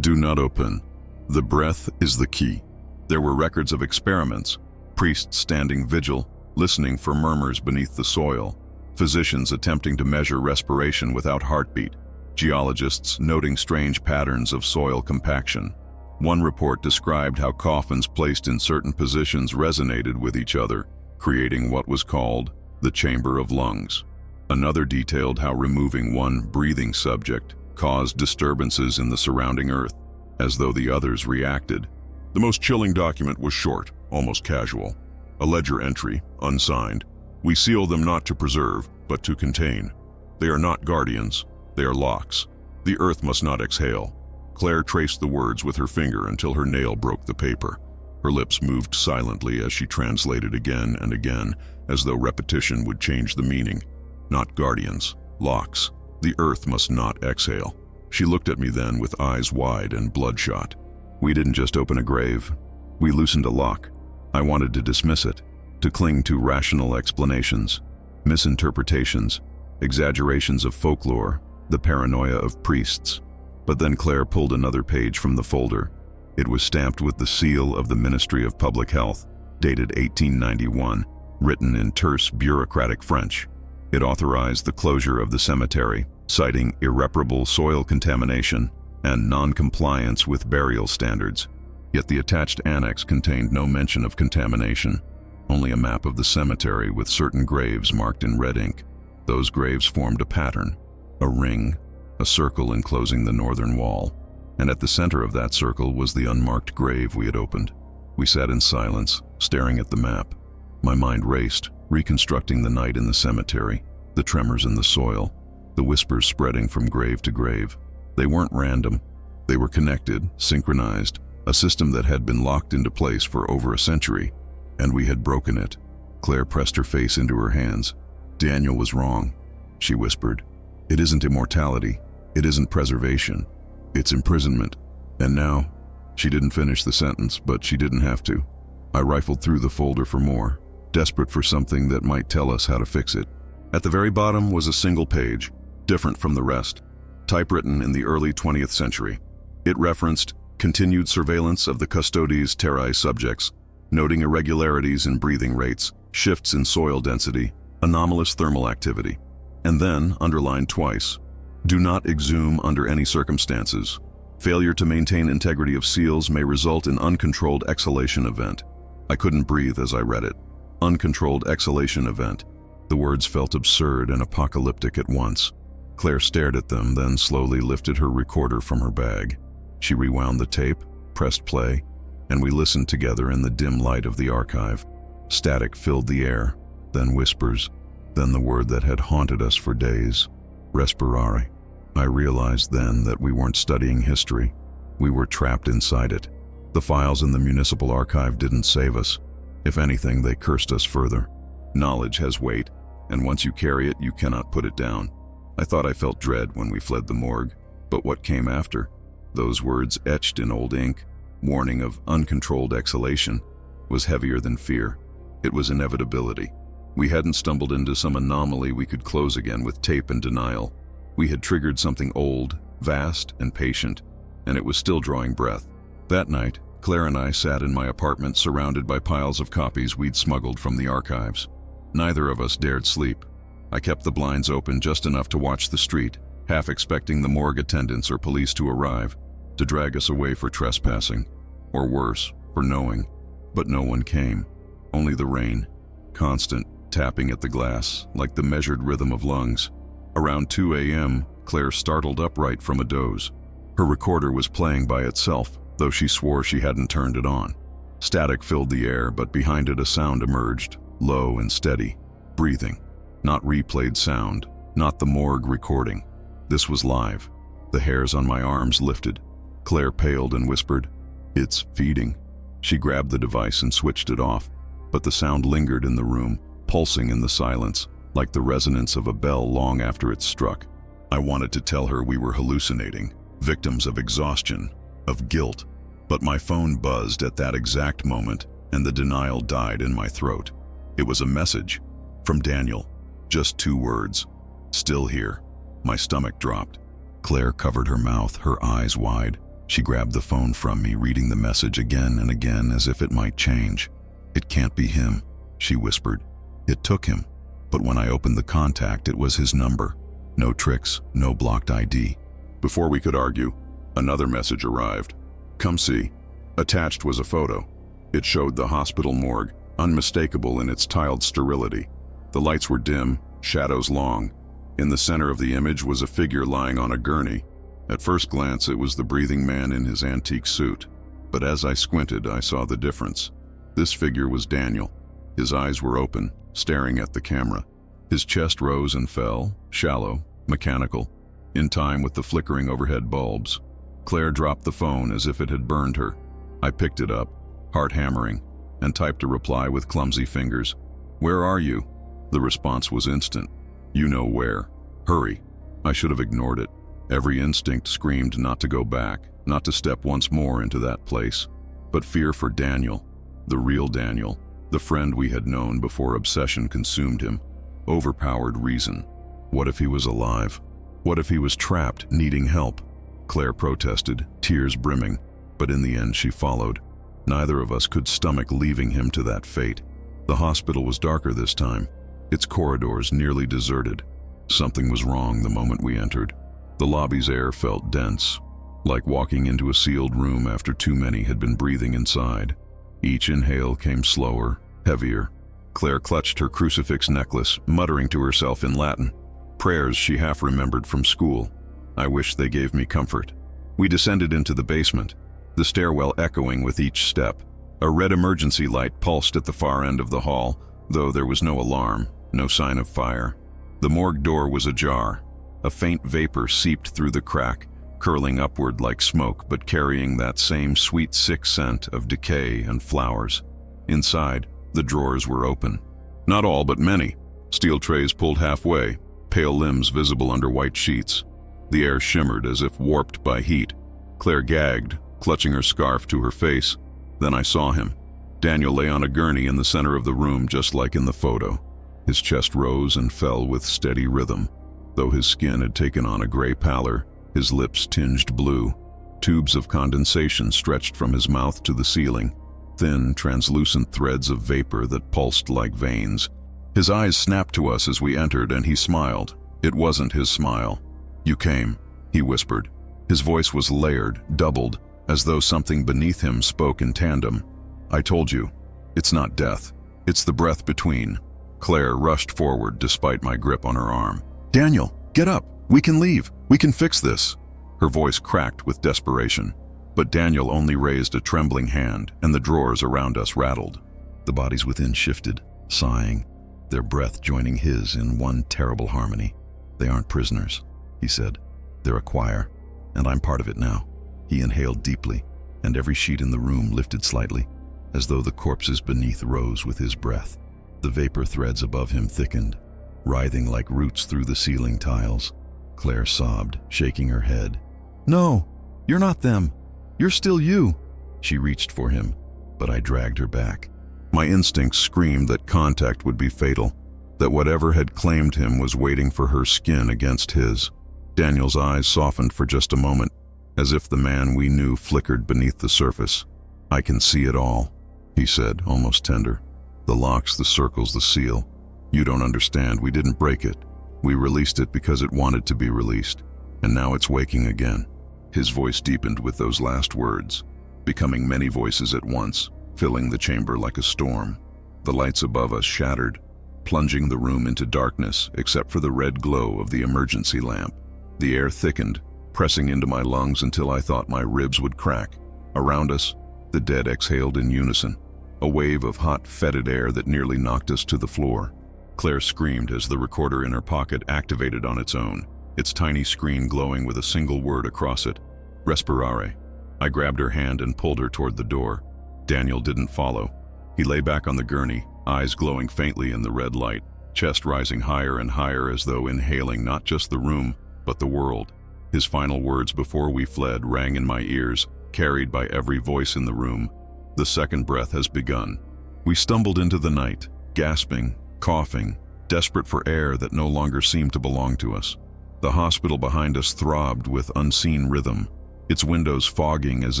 Do not open. The breath is the key. There were records of experiments, priests standing vigil, listening for murmurs beneath the soil, physicians attempting to measure respiration without heartbeat, geologists noting strange patterns of soil compaction. One report described how coffins placed in certain positions resonated with each other, creating what was called the chamber of lungs. Another detailed how removing one breathing subject caused disturbances in the surrounding earth, as though the others reacted. The most chilling document was short, almost casual. A ledger entry, unsigned. We seal them not to preserve, but to contain. They are not guardians, they are locks. The earth must not exhale. Claire traced the words with her finger until her nail broke the paper. Her lips moved silently as she translated again and again, as though repetition would change the meaning. Not guardians, locks. The earth must not exhale. She looked at me then with eyes wide and bloodshot. We didn't just open a grave. We loosened a lock. I wanted to dismiss it, to cling to rational explanations, misinterpretations, exaggerations of folklore, the paranoia of priests. But then Claire pulled another page from the folder. It was stamped with the seal of the Ministry of Public Health, dated 1891, written in terse bureaucratic French. It authorized the closure of the cemetery, citing irreparable soil contamination and non-compliance with burial standards. Yet the attached annex contained no mention of contamination, only a map of the cemetery with certain graves marked in red ink. Those graves formed a pattern, a ring, a circle enclosing the northern wall, and at the center of that circle was the unmarked grave we had opened. We sat in silence, staring at the map. My mind raced, reconstructing the night in the cemetery, the tremors in the soil, the whispers spreading from grave to grave. They weren't random. They were connected, synchronized, a system that had been locked into place for over a century, and we had broken it. Claire pressed her face into her hands. "Daniel was wrong," she whispered. "It isn't immortality. It isn't preservation. It's imprisonment. And now, she didn't finish the sentence, but she didn't have to. I rifled through the folder for more, desperate for something that might tell us how to fix it. At the very bottom was a single page, different from the rest, typewritten in the early 20th century. It referenced continued surveillance of the Custodes terrae subjects, noting irregularities in breathing rates, shifts in soil density, anomalous thermal activity, and then, underlined twice, do not exhume under any circumstances. Failure to maintain integrity of seals may result in uncontrolled exhalation event. I couldn't breathe as I read it. Uncontrolled exhalation event. The words felt absurd and apocalyptic at once. Claire stared at them, then slowly lifted her recorder from her bag. She rewound the tape, pressed play, and we listened together in the dim light of the archive. Static filled the air, then whispers, then the word that had haunted us for days, respirare. I realized then that we weren't studying history. We were trapped inside it. The files in the municipal archive didn't save us. If anything, they cursed us further. Knowledge has weight, and once you carry it, you cannot put it down. I thought I felt dread when we fled the morgue, but what came after? Those words etched in old ink, warning of uncontrolled exhalation, was heavier than fear. It was inevitability. We hadn't stumbled into some anomaly we could close again with tape and denial. We had triggered something old, vast, and patient, and it was still drawing breath. That night, Claire and I sat in my apartment surrounded by piles of copies we'd smuggled from the archives. Neither of us dared sleep. I kept the blinds open just enough to watch the street, half expecting the morgue attendants or police to arrive, to drag us away for trespassing, or worse, for knowing. But no one came. Only the rain, constant, tapping at the glass, like the measured rhythm of lungs. Around 2 a.m., Claire startled upright from a doze. Her recorder was playing by itself, though she swore she hadn't turned it on. Static filled the air, but behind it a sound emerged, low and steady, breathing. Not replayed sound, not the morgue recording. This was live. The hairs on my arms lifted. Claire paled and whispered, "It's feeding." She grabbed the device and switched it off, but the sound lingered in the room, pulsing in the silence, like the resonance of a bell long after it struck. I wanted to tell her we were hallucinating, victims of exhaustion, of guilt, but my phone buzzed at that exact moment, and the denial died in my throat. It was a message from Daniel. Just 2 words. Still here. My stomach dropped. Claire covered her mouth, her eyes wide. She grabbed the phone from me, reading the message again and again as if it might change. "It can't be him," she whispered. "It took him." But when I opened the contact, it was his number. No tricks, no blocked ID. Before we could argue, another message arrived. "Come see." Attached was a photo. It showed the hospital morgue, unmistakable in its tiled sterility. The lights were dim, shadows long. In the center of the image was a figure lying on a gurney. At first glance, it was the breathing man in his antique suit. But as I squinted, I saw the difference. This figure was Daniel. His eyes were open, staring at the camera. His chest rose and fell, shallow, mechanical, in time with the flickering overhead bulbs. Claire dropped the phone as if it had burned her. I picked it up, heart hammering, and typed a reply with clumsy fingers. "Where are you?" The response was instant. "You know where. Hurry." I should have ignored it. Every instinct screamed not to go back, not to step once more into that place. But fear for Daniel, the real Daniel, the friend we had known before obsession consumed him, overpowered reason. What if he was alive? What if he was trapped, needing help? Claire protested, tears brimming, but in the end she followed. Neither of us could stomach leaving him to that fate. The hospital was darker this time, its corridors nearly deserted. Something was wrong the moment we entered. The lobby's air felt dense, like walking into a sealed room after too many had been breathing inside. Each inhale came slower, heavier. Claire clutched her crucifix necklace, muttering to herself in Latin, prayers she half remembered from school. I wished they gave me comfort. We descended into the basement, the stairwell echoing with each step. A red emergency light pulsed at the far end of the hall, though there was no alarm, no sign of fire. The morgue door was ajar. A faint vapor seeped through the crack, curling upward like smoke but carrying that same sweet, sick scent of decay and flowers. Inside, the drawers were open. Not all, but many. Steel trays pulled halfway, pale limbs visible under white sheets. The air shimmered as if warped by heat. Claire gagged, clutching her scarf to her face. Then I saw him. Daniel lay on a gurney in the center of the room, just like in the photo. His chest rose and fell with steady rhythm. Though his skin had taken on a gray pallor, his lips tinged blue. Tubes of condensation stretched from his mouth to the ceiling, thin, translucent threads of vapor that pulsed like veins. His eyes snapped to us as we entered, and he smiled. It wasn't his smile. "You came," he whispered. His voice was layered, doubled, as though something beneath him spoke in tandem. "I told you. It's not death. It's the breath between." Claire rushed forward despite my grip on her arm. "Daniel, get up! We can leave! We can fix this!" Her voice cracked with desperation. But Daniel only raised a trembling hand, and the drawers around us rattled. The bodies within shifted, sighing, their breath joining his in one terrible harmony. "They aren't prisoners," he said. "They're a choir, and I'm part of it now." He inhaled deeply, and every sheet in the room lifted slightly, as though the corpses beneath rose with his breath. The vapor threads above him thickened, writhing like roots through the ceiling tiles. Claire sobbed, shaking her head. "No, you're not them. You're still you." She reached for him, but I dragged her back. My instincts screamed that contact would be fatal, that whatever had claimed him was waiting for her skin against his. Daniel's eyes softened for just a moment, as if the man we knew flickered beneath the surface. "I can see it all," he said, almost tender. "The locks, the circles, the seal. You don't understand. We didn't break it. We released it because it wanted to be released, and now it's waking again." His voice deepened with those last words, becoming many voices at once, filling the chamber like a storm. The lights above us shattered, plunging the room into darkness except for the red glow of the emergency lamp. The air thickened, pressing into my lungs until I thought my ribs would crack. Around us, the dead exhaled in unison, a wave of hot, fetid air that nearly knocked us to the floor. Claire screamed as the recorder in her pocket activated on its own, its tiny screen glowing with a single word across it: "Respirare." I grabbed her hand and pulled her toward the door. Daniel didn't follow. He lay back on the gurney, eyes glowing faintly in the red light, chest rising higher and higher as though inhaling not just the room, but the world. His final words before we fled rang in my ears, carried by every voice in the room. "The second breath has begun." We stumbled into the night, gasping, coughing, desperate for air that no longer seemed to belong to us. The hospital behind us throbbed with unseen rhythm, its windows fogging as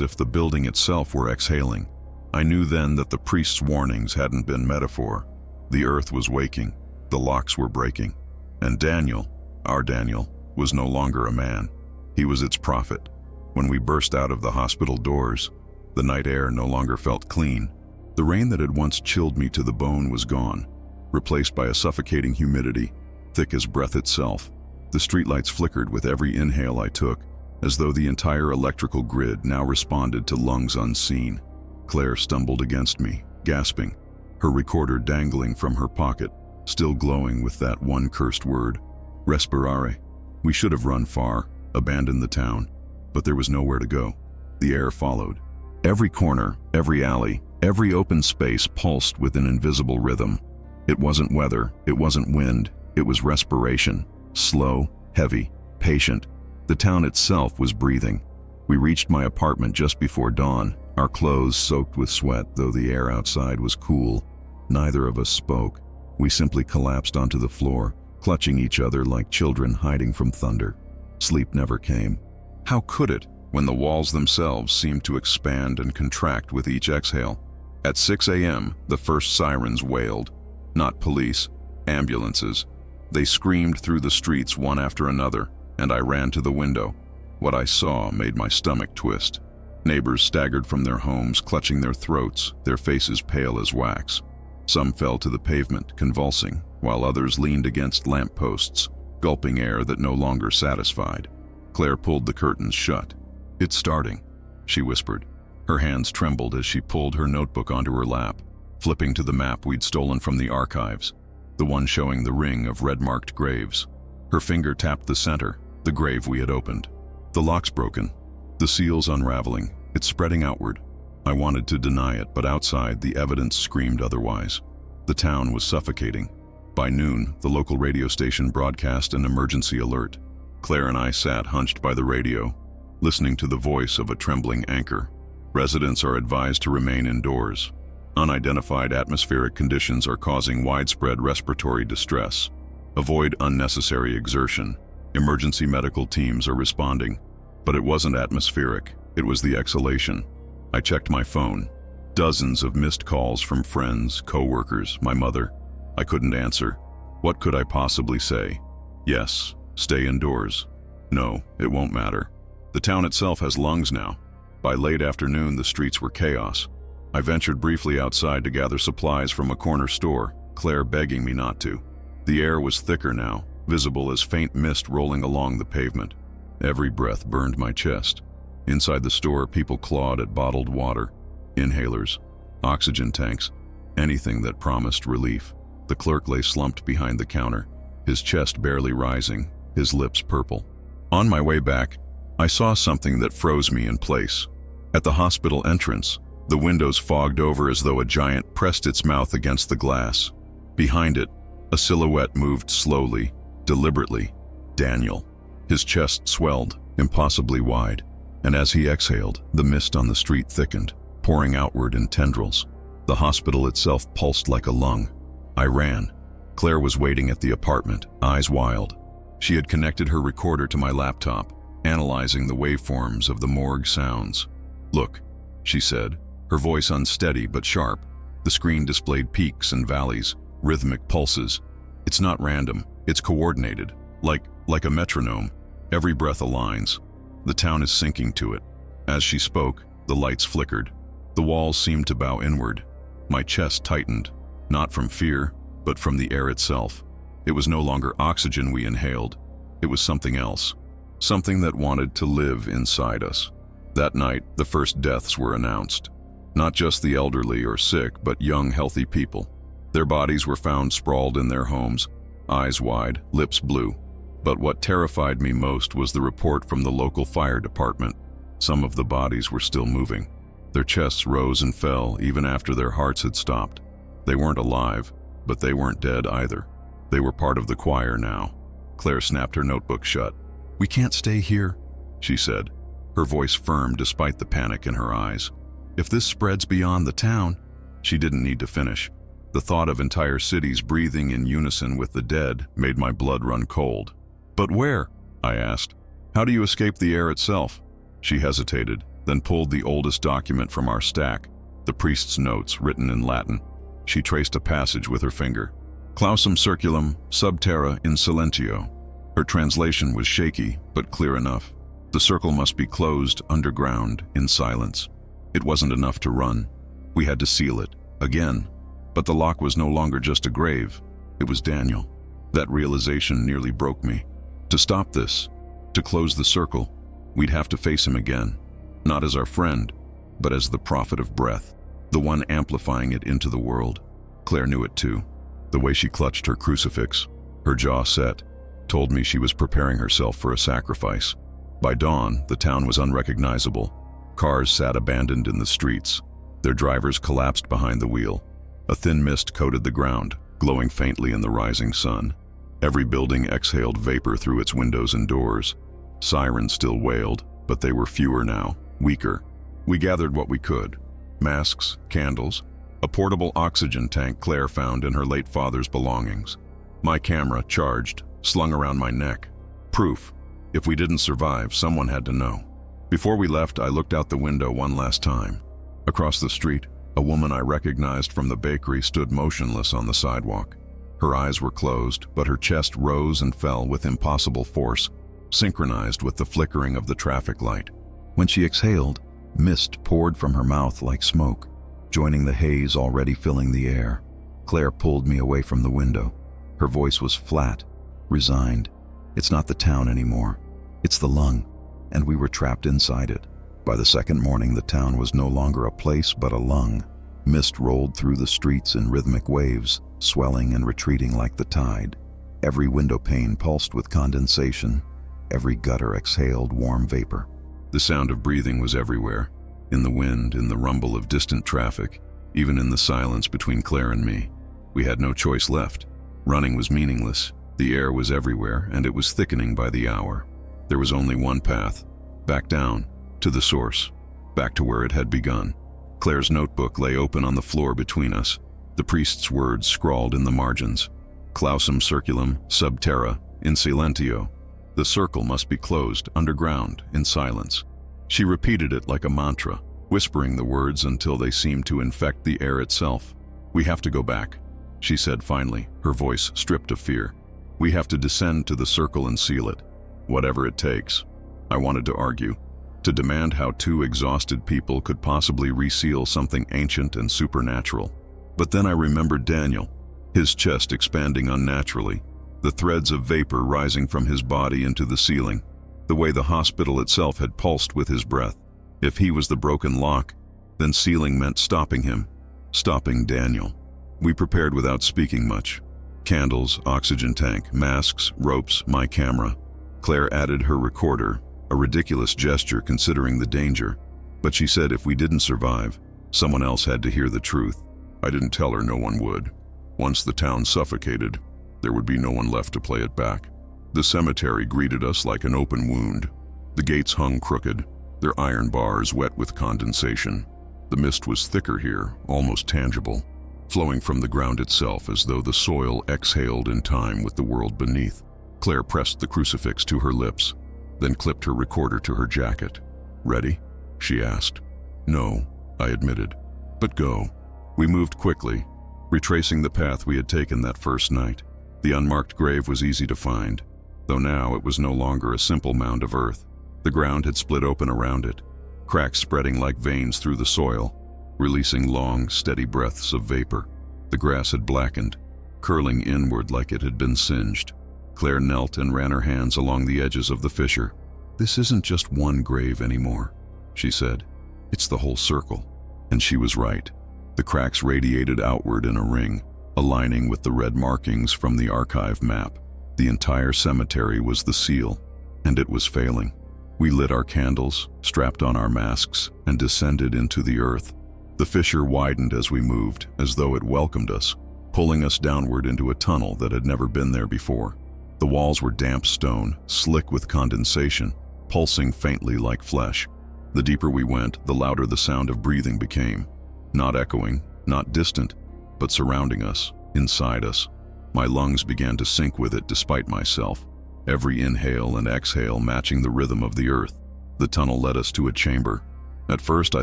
if the building itself were exhaling. I knew then that the priest's warnings hadn't been metaphor. The earth was waking, the locks were breaking, and Daniel, our Daniel, was no longer a man. He was its prophet. When we burst out of the hospital doors, the night air no longer felt clean. The rain that had once chilled me to the bone was gone, replaced by a suffocating humidity, thick as breath itself. The streetlights flickered with every inhale I took, as though the entire electrical grid now responded to lungs unseen. Claire stumbled against me, gasping, her recorder dangling from her pocket, still glowing with that one cursed word: "Respirare." We should have run far, abandoned the town, but there was nowhere to go. The air followed. Every corner, every alley, every open space pulsed with an invisible rhythm. It wasn't weather, it wasn't wind, it was respiration. Slow, heavy, patient. The town itself was breathing. We reached my apartment just before dawn, our clothes soaked with sweat, though the air outside was cool. Neither of us spoke. We simply collapsed onto the floor, clutching each other like children hiding from thunder. Sleep never came. How could it, when the walls themselves seemed to expand and contract with each exhale? At 6 a.m., the first sirens wailed. Not police, ambulances. They screamed through the streets one after another, and I ran to the window. What I saw made my stomach twist. Neighbors staggered from their homes, clutching their throats, their faces pale as wax. Some fell to the pavement, convulsing, while others leaned against lampposts, gulping air that no longer satisfied. Claire pulled the curtains shut. "It's starting," she whispered. Her hands trembled as she pulled her notebook onto her lap, flipping to the map we'd stolen from the archives, the one showing the ring of red-marked graves. Her finger tapped the center, the grave we had opened. The lock's broken, the seal's unraveling, it's spreading outward. I wanted to deny it, but outside, the evidence screamed otherwise. The town was suffocating. By noon, the local radio station broadcast an emergency alert. Claire and I sat hunched by the radio, listening to the voice of a trembling anchor. Residents are advised to remain indoors. Unidentified atmospheric conditions are causing widespread respiratory distress. Avoid unnecessary exertion. Emergency medical teams are responding. But it wasn't atmospheric, it was the exhalation. I checked my phone. Dozens of missed calls from friends, co-workers, my mother. I couldn't answer. What could I possibly say? Yes, stay indoors. No, it won't matter. The town itself has lungs now. By late afternoon, the streets were chaos. I ventured briefly outside to gather supplies from a corner store, Claire begging me not to. The air was thicker now, visible as faint mist rolling along the pavement. Every breath burned my chest. Inside the store, people clawed at bottled water, inhalers, oxygen tanks, anything that promised relief. The clerk lay slumped behind the counter, his chest barely rising, his lips purple. On my way back, I saw something that froze me in place. At the hospital entrance, the windows fogged over as though a giant pressed its mouth against the glass. Behind it, a silhouette moved slowly, deliberately. Daniel. His chest swelled, impossibly wide, and as he exhaled, the mist on the street thickened, pouring outward in tendrils. The hospital itself pulsed like a lung. I ran. Claire was waiting at the apartment, eyes wild. She had connected her recorder to my laptop, analyzing the waveforms of the morgue sounds. "Look," she said, her voice unsteady but sharp. The screen displayed peaks and valleys, rhythmic pulses. "It's not random, it's coordinated, like a metronome. Every breath aligns. The town is sinking to it." As she spoke, the lights flickered. The walls seemed to bow inward. My chest tightened, not from fear, but from the air itself. It was no longer oxygen we inhaled. It was something else. Something that wanted to live inside us. That night, the first deaths were announced. Not just the elderly or sick, but young, healthy people. Their bodies were found sprawled in their homes, eyes wide, lips blue. But what terrified me most was the report from the local fire department. Some of the bodies were still moving. Their chests rose and fell even after their hearts had stopped. They weren't alive, but they weren't dead either. They were part of the choir now. Claire snapped her notebook shut. "We can't stay here," she said, her voice firm despite the panic in her eyes. "If this spreads beyond the town..." She didn't need to finish. The thought of entire cities breathing in unison with the dead made my blood run cold. "But where?" I asked. "How do you escape the air itself?" She hesitated, then pulled the oldest document from our stack, the priest's notes written in Latin. She traced a passage with her finger. "Clausum circulum subterra in silentio." Her translation was shaky, but clear enough. The circle must be closed underground in silence. It wasn't enough to run. We had to seal it, again. But the lock was no longer just a grave. It was Daniel. That realization nearly broke me. To stop this, to close the circle, we'd have to face him again. Not as our friend, but as the prophet of breath, the one amplifying it into the world. Claire knew it too. The way she clutched her crucifix, her jaw set, told me she was preparing herself for a sacrifice. By dawn, the town was unrecognizable. Cars sat abandoned in the streets. Their drivers collapsed behind the wheel. A thin mist coated the ground, glowing faintly in the rising sun. Every building exhaled vapor through its windows and doors. Sirens still wailed, but they were fewer now, weaker. We gathered what we could. Masks, candles, a portable oxygen tank Claire found in her late father's belongings. My camera, charged, slung around my neck. Proof. If we didn't survive, someone had to know. Before we left, I looked out the window one last time. Across the street, a woman I recognized from the bakery stood motionless on the sidewalk. Her eyes were closed, but her chest rose and fell with impossible force, synchronized with the flickering of the traffic light. When she exhaled, mist poured from her mouth like smoke, joining the haze already filling the air. Claire pulled me away from the window. Her voice was flat, resigned. "It's not the town anymore. It's the lung." And we were trapped inside it. By the second morning, the town was no longer a place but a lung. Mist rolled through the streets in rhythmic waves, swelling and retreating like the tide. Every window pane pulsed with condensation. Every gutter exhaled warm vapor. The sound of breathing was everywhere. In the wind, in the rumble of distant traffic, even in the silence between Claire and me. We had no choice left. Running was meaningless. The air was everywhere, and it was thickening by the hour. There was only one path. Back down, to the source. Back to where it had begun. Claire's notebook lay open on the floor between us, the priest's words scrawled in the margins. Clausum circulum, sub terra, in silentio. The circle must be closed, underground, in silence. She repeated it like a mantra, whispering the words until they seemed to infect the air itself. "We have to go back," she said finally, her voice stripped of fear. "We have to descend to the circle and seal it. Whatever it takes." I wanted to argue, to demand how two exhausted people could possibly reseal something ancient and supernatural. But then I remembered Daniel, his chest expanding unnaturally, the threads of vapor rising from his body into the ceiling, the way the hospital itself had pulsed with his breath. If he was the broken lock, then sealing meant stopping him, stopping Daniel. We prepared without speaking much. Candles, oxygen tank, masks, ropes, my camera. Claire added her recorder, a ridiculous gesture considering the danger, but she said if we didn't survive, someone else had to hear the truth. I didn't tell her no one would. Once the town suffocated, there would be no one left to play it back. The cemetery greeted us like an open wound. The gates hung crooked, their iron bars wet with condensation. The mist was thicker here, almost tangible, flowing from the ground itself as though the soil exhaled in time with the world beneath. Claire pressed the crucifix to her lips, then clipped her recorder to her jacket. "Ready?" she asked. "No," I admitted. "But go." We moved quickly, retracing the path we had taken that first night. The unmarked grave was easy to find, though now it was no longer a simple mound of earth. The ground had split open around it, cracks spreading like veins through the soil, releasing long, steady breaths of vapor. The grass had blackened, curling inward like it had been singed. Claire knelt and ran her hands along the edges of the fissure. "This isn't just one grave anymore," she said. "It's the whole circle." And she was right. The cracks radiated outward in a ring, aligning with the red markings from the archive map. The entire cemetery was the seal, and it was failing. We lit our candles, strapped on our masks, and descended into the earth. The fissure widened as we moved, as though it welcomed us, pulling us downward into a tunnel that had never been there before. The walls were damp stone, slick with condensation, pulsing faintly like flesh. The deeper we went, the louder the sound of breathing became. Not echoing, not distant, but surrounding us, inside us. My lungs began to sync with it despite myself, every inhale and exhale matching the rhythm of the earth. The tunnel led us to a chamber. At first I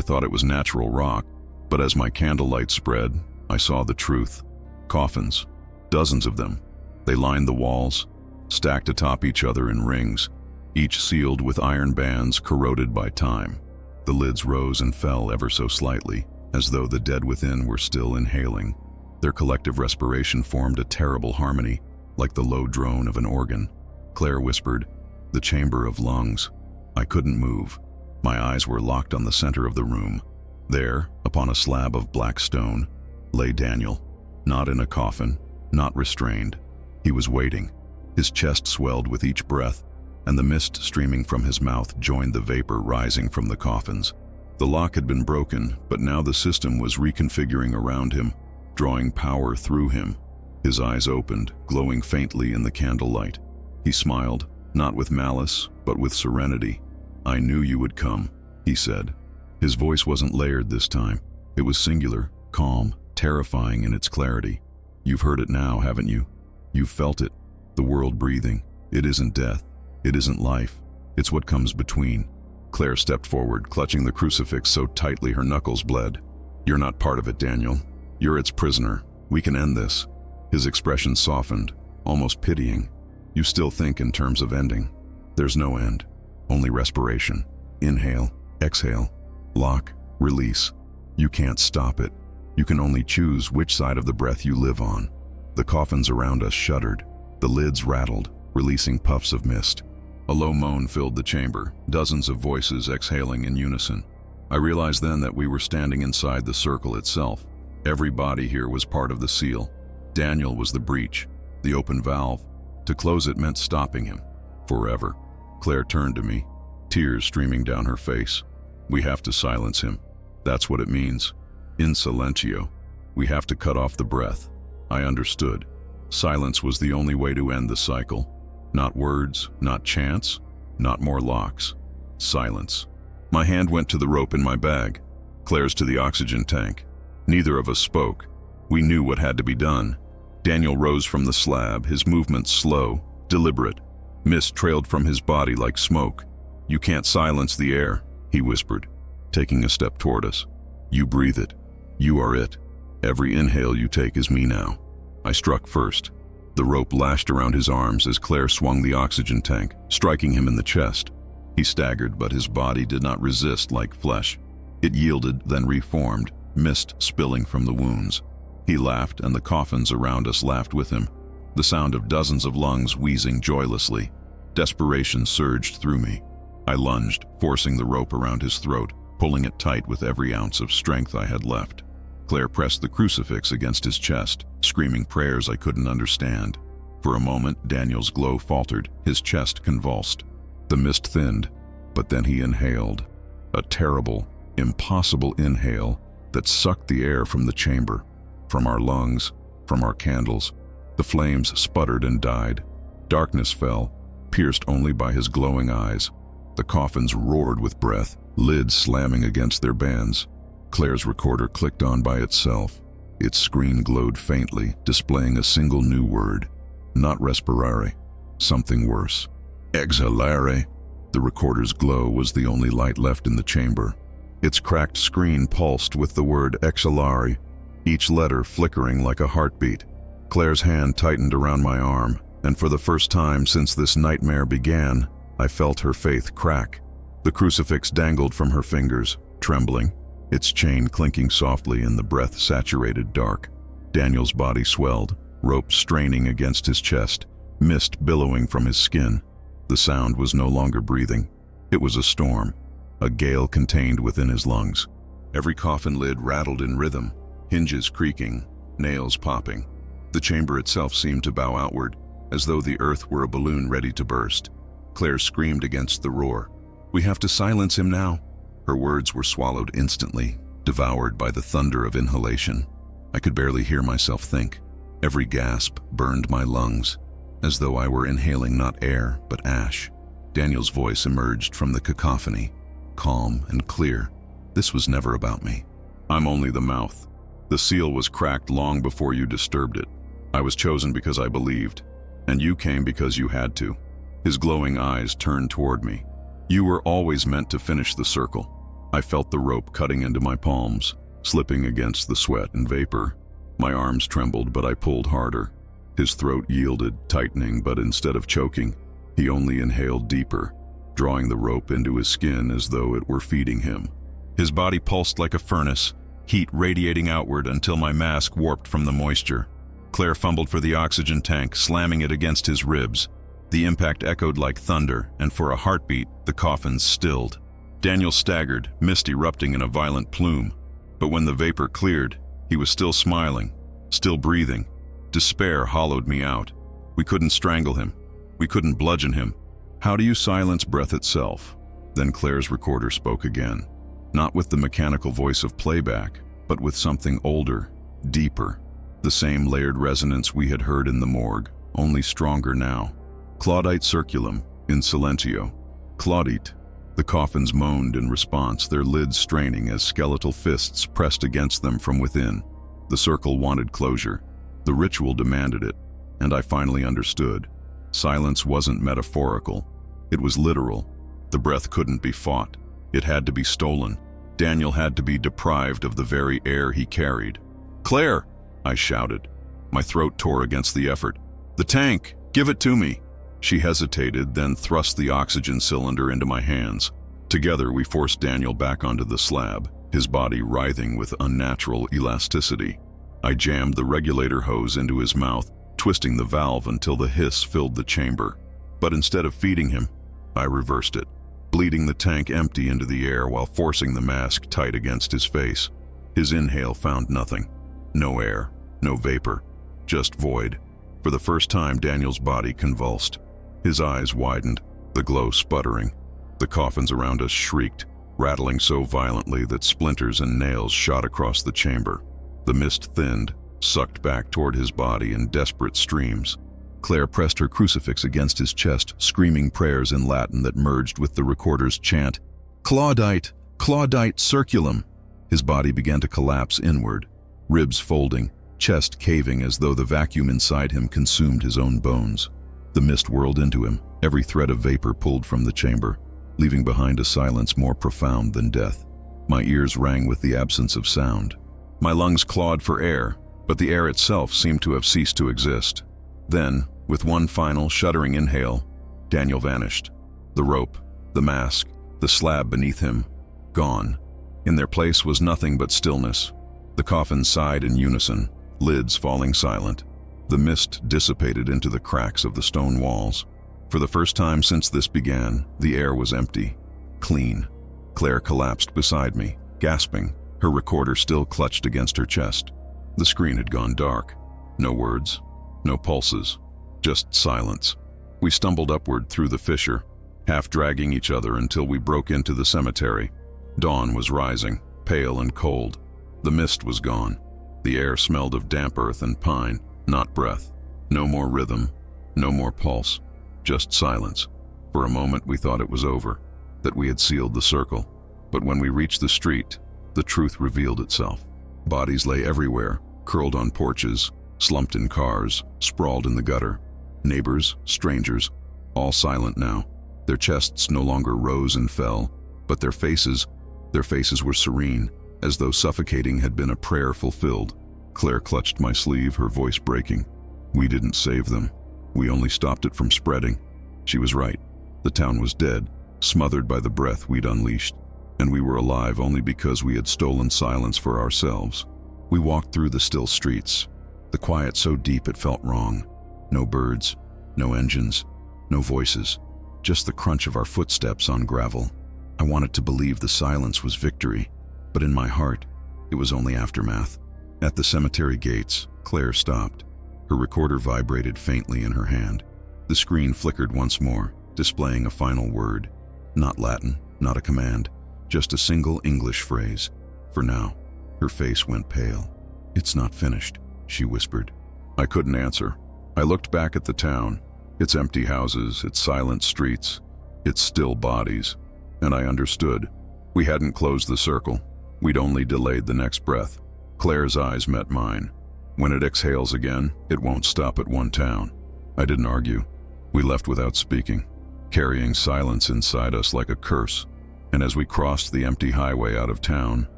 thought it was natural rock, but as my candlelight spread, I saw the truth. Coffins, dozens of them. They lined the walls, stacked atop each other in rings, each sealed with iron bands corroded by time. The lids rose and fell ever so slightly, as though the dead within were still inhaling. Their collective respiration formed a terrible harmony, like the low drone of an organ. Claire whispered, "The chamber of lungs." I couldn't move. My eyes were locked on the center of the room. There, upon a slab of black stone, lay Daniel, not in a coffin, not restrained. He was waiting. His chest swelled with each breath, and the mist streaming from his mouth joined the vapor rising from the coffins. The lock had been broken, but now the system was reconfiguring around him, drawing power through him. His eyes opened, glowing faintly in the candlelight. He smiled, not with malice, but with serenity. "I knew you would come," he said. His voice wasn't layered this time. It was singular, calm, terrifying in its clarity. "You've heard it now, haven't you? You've felt it, the world breathing. It isn't death. It isn't life. It's what comes between." Claire stepped forward, clutching the crucifix so tightly her knuckles bled. "You're not part of it, Daniel. You're its prisoner. We can end this." His expression softened, almost pitying. "You still think in terms of ending. There's no end. Only respiration. Inhale, exhale, lock, release. You can't stop it. You can only choose which side of the breath you live on." The coffins around us shuddered. The lids rattled, releasing puffs of mist. A low moan filled the chamber, dozens of voices exhaling in unison. I realized then that we were standing inside the circle itself. Every body here was part of the seal. Daniel was the breach, the open valve. To close it meant stopping him, forever. Claire turned to me, tears streaming down her face. "We have to silence him. That's what it means. In silentio. We have to cut off the breath." I understood. Silence was the only way to end the cycle. Not words, not chants, Not more locks. Silence. My hand went to the rope in my bag, Claire's to the oxygen tank. Neither of us spoke. We knew what had to be done. Daniel rose from the slab, his movements slow, deliberate. Mist trailed from his body like smoke. "You can't silence the air," he whispered, taking a step toward us. "You breathe it. You are it. Every inhale you take is me now." I struck first. The rope lashed around his arms as Claire swung the oxygen tank, striking him in the chest. He staggered, but his body did not resist like flesh. It yielded, then reformed, mist spilling from the wounds. He laughed, and the coffins around us laughed with him, the sound of dozens of lungs wheezing joylessly. Desperation surged through me. I lunged, forcing the rope around his throat, pulling it tight with every ounce of strength I had left. Claire pressed the crucifix against his chest, screaming prayers I couldn't understand. For a moment, Daniel's glow faltered, his chest convulsed. The mist thinned, but then he inhaled. A terrible, impossible inhale that sucked the air from the chamber, from our lungs, from our candles. The flames sputtered and died. Darkness fell, pierced only by his glowing eyes. The coffins roared with breath, lids slamming against their bands. Claire's recorder clicked on by itself. Its screen glowed faintly, displaying a single new word. Not respirare. Something worse. Exhalare. The recorder's glow was the only light left in the chamber. Its cracked screen pulsed with the word exhalare, each letter flickering like a heartbeat. Claire's hand tightened around my arm, and for the first time since this nightmare began, I felt her faith crack. The crucifix dangled from her fingers, trembling, its chain clinking softly in the breath-saturated dark. Daniel's body swelled, rope straining against his chest, mist billowing from his skin. The sound was no longer breathing. It was a storm, a gale contained within his lungs. Every coffin lid rattled in rhythm, hinges creaking, nails popping. The chamber itself seemed to bow outward, as though the earth were a balloon ready to burst. Claire screamed against the roar. "We have to silence him now." Her words were swallowed instantly, devoured by the thunder of inhalation. I could barely hear myself think. Every gasp burned my lungs, as though I were inhaling not air, but ash. Daniel's voice emerged from the cacophony, calm and clear. "This was never about me. I'm only the mouth. The seal was cracked long before you disturbed it. I was chosen because I believed, and you came because you had to." His glowing eyes turned toward me. "You were always meant to finish the circle." I felt the rope cutting into my palms, slipping against the sweat and vapor. My arms trembled, but I pulled harder. His throat yielded, tightening, but instead of choking, he only inhaled deeper, drawing the rope into his skin as though it were feeding him. His body pulsed like a furnace, heat radiating outward until my mask warped from the moisture. Claire fumbled for the oxygen tank, slamming it against his ribs. The impact echoed like thunder, and for a heartbeat, the coffins stilled. Daniel staggered, mist erupting in a violent plume. But when the vapor cleared, he was still smiling, still breathing. Despair hollowed me out. We couldn't strangle him. We couldn't bludgeon him. How do you silence breath itself? Then Claire's recorder spoke again. Not with the mechanical voice of playback, but with something older, deeper. The same layered resonance we had heard in the morgue, only stronger now. Claudite circulum, in silentio. Claudite. The coffins moaned in response, their lids straining as skeletal fists pressed against them from within. The circle wanted closure. The ritual demanded it, and I finally understood. Silence wasn't metaphorical. It was literal. The breath couldn't be fought. It had to be stolen. Daniel had to be deprived of the very air he carried. "Claire!" I shouted. My throat tore against the effort. "The tank! Give it to me!" She hesitated, then thrust the oxygen cylinder into my hands. Together, we forced Daniel back onto the slab, his body writhing with unnatural elasticity. I jammed the regulator hose into his mouth, twisting the valve until the hiss filled the chamber. But instead of feeding him, I reversed it, bleeding the tank empty into the air while forcing the mask tight against his face. His inhale found nothing. No air, no vapor, just void. For the first time, Daniel's body convulsed. His eyes widened, the glow sputtering. The coffins around us shrieked, rattling so violently that splinters and nails shot across the chamber. The mist thinned, sucked back toward his body in desperate streams. Claire pressed her crucifix against his chest, screaming prayers in Latin that merged with the recorder's chant, "Claudite, Claudite circulum." His body began to collapse inward, ribs folding, chest caving as though the vacuum inside him consumed his own bones. The mist whirled into him, every thread of vapor pulled from the chamber, leaving behind a silence more profound than death. My ears rang with the absence of sound. My lungs clawed for air, but the air itself seemed to have ceased to exist. Then, with one final, shuddering inhale, Daniel vanished. The rope, the mask, the slab beneath him, gone. In their place was nothing but stillness. The coffin sighed in unison, lids falling silent. The mist dissipated into the cracks of the stone walls. For the first time since this began, the air was empty, clean. Claire collapsed beside me, gasping, her recorder still clutched against her chest. The screen had gone dark. No words, no pulses, just silence. We stumbled upward through the fissure, half dragging each other until we broke into the cemetery. Dawn was rising, pale and cold. The mist was gone. The air smelled of damp earth and pine, not breath. No more rhythm, no more pulse, just silence. For a moment we thought it was over, that we had sealed the circle. But when we reached the street, the truth revealed itself. Bodies lay everywhere, curled on porches, slumped in cars, sprawled in the gutter. Neighbors, strangers, all silent now. Their chests no longer rose and fell, but their faces were serene, as though suffocating had been a prayer fulfilled. Claire clutched my sleeve, her voice breaking. We didn't save them. We only stopped it from spreading. She was right. The town was dead, smothered by the breath we'd unleashed, and we were alive only because we had stolen silence for ourselves. We walked through the still streets, the quiet so deep it felt wrong. No birds, no engines, no voices, just the crunch of our footsteps on gravel. I wanted to believe the silence was victory, but in my heart, it was only aftermath. At the cemetery gates, Claire stopped. Her recorder vibrated faintly in her hand. The screen flickered once more, displaying a final word. Not Latin, not a command, just a single English phrase. For now, her face went pale. "It's not finished," she whispered. I couldn't answer. I looked back at the town, its empty houses, its silent streets, its still bodies, and I understood. We hadn't closed the circle. We'd only delayed the next breath. Claire's eyes met mine. When it exhales again, it won't stop at one town. I didn't argue. We left without speaking, carrying silence inside us like a curse. And as we crossed the empty highway out of town,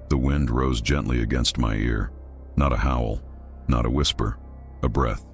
the wind rose gently against my ear. Not a howl, not a whisper, a breath.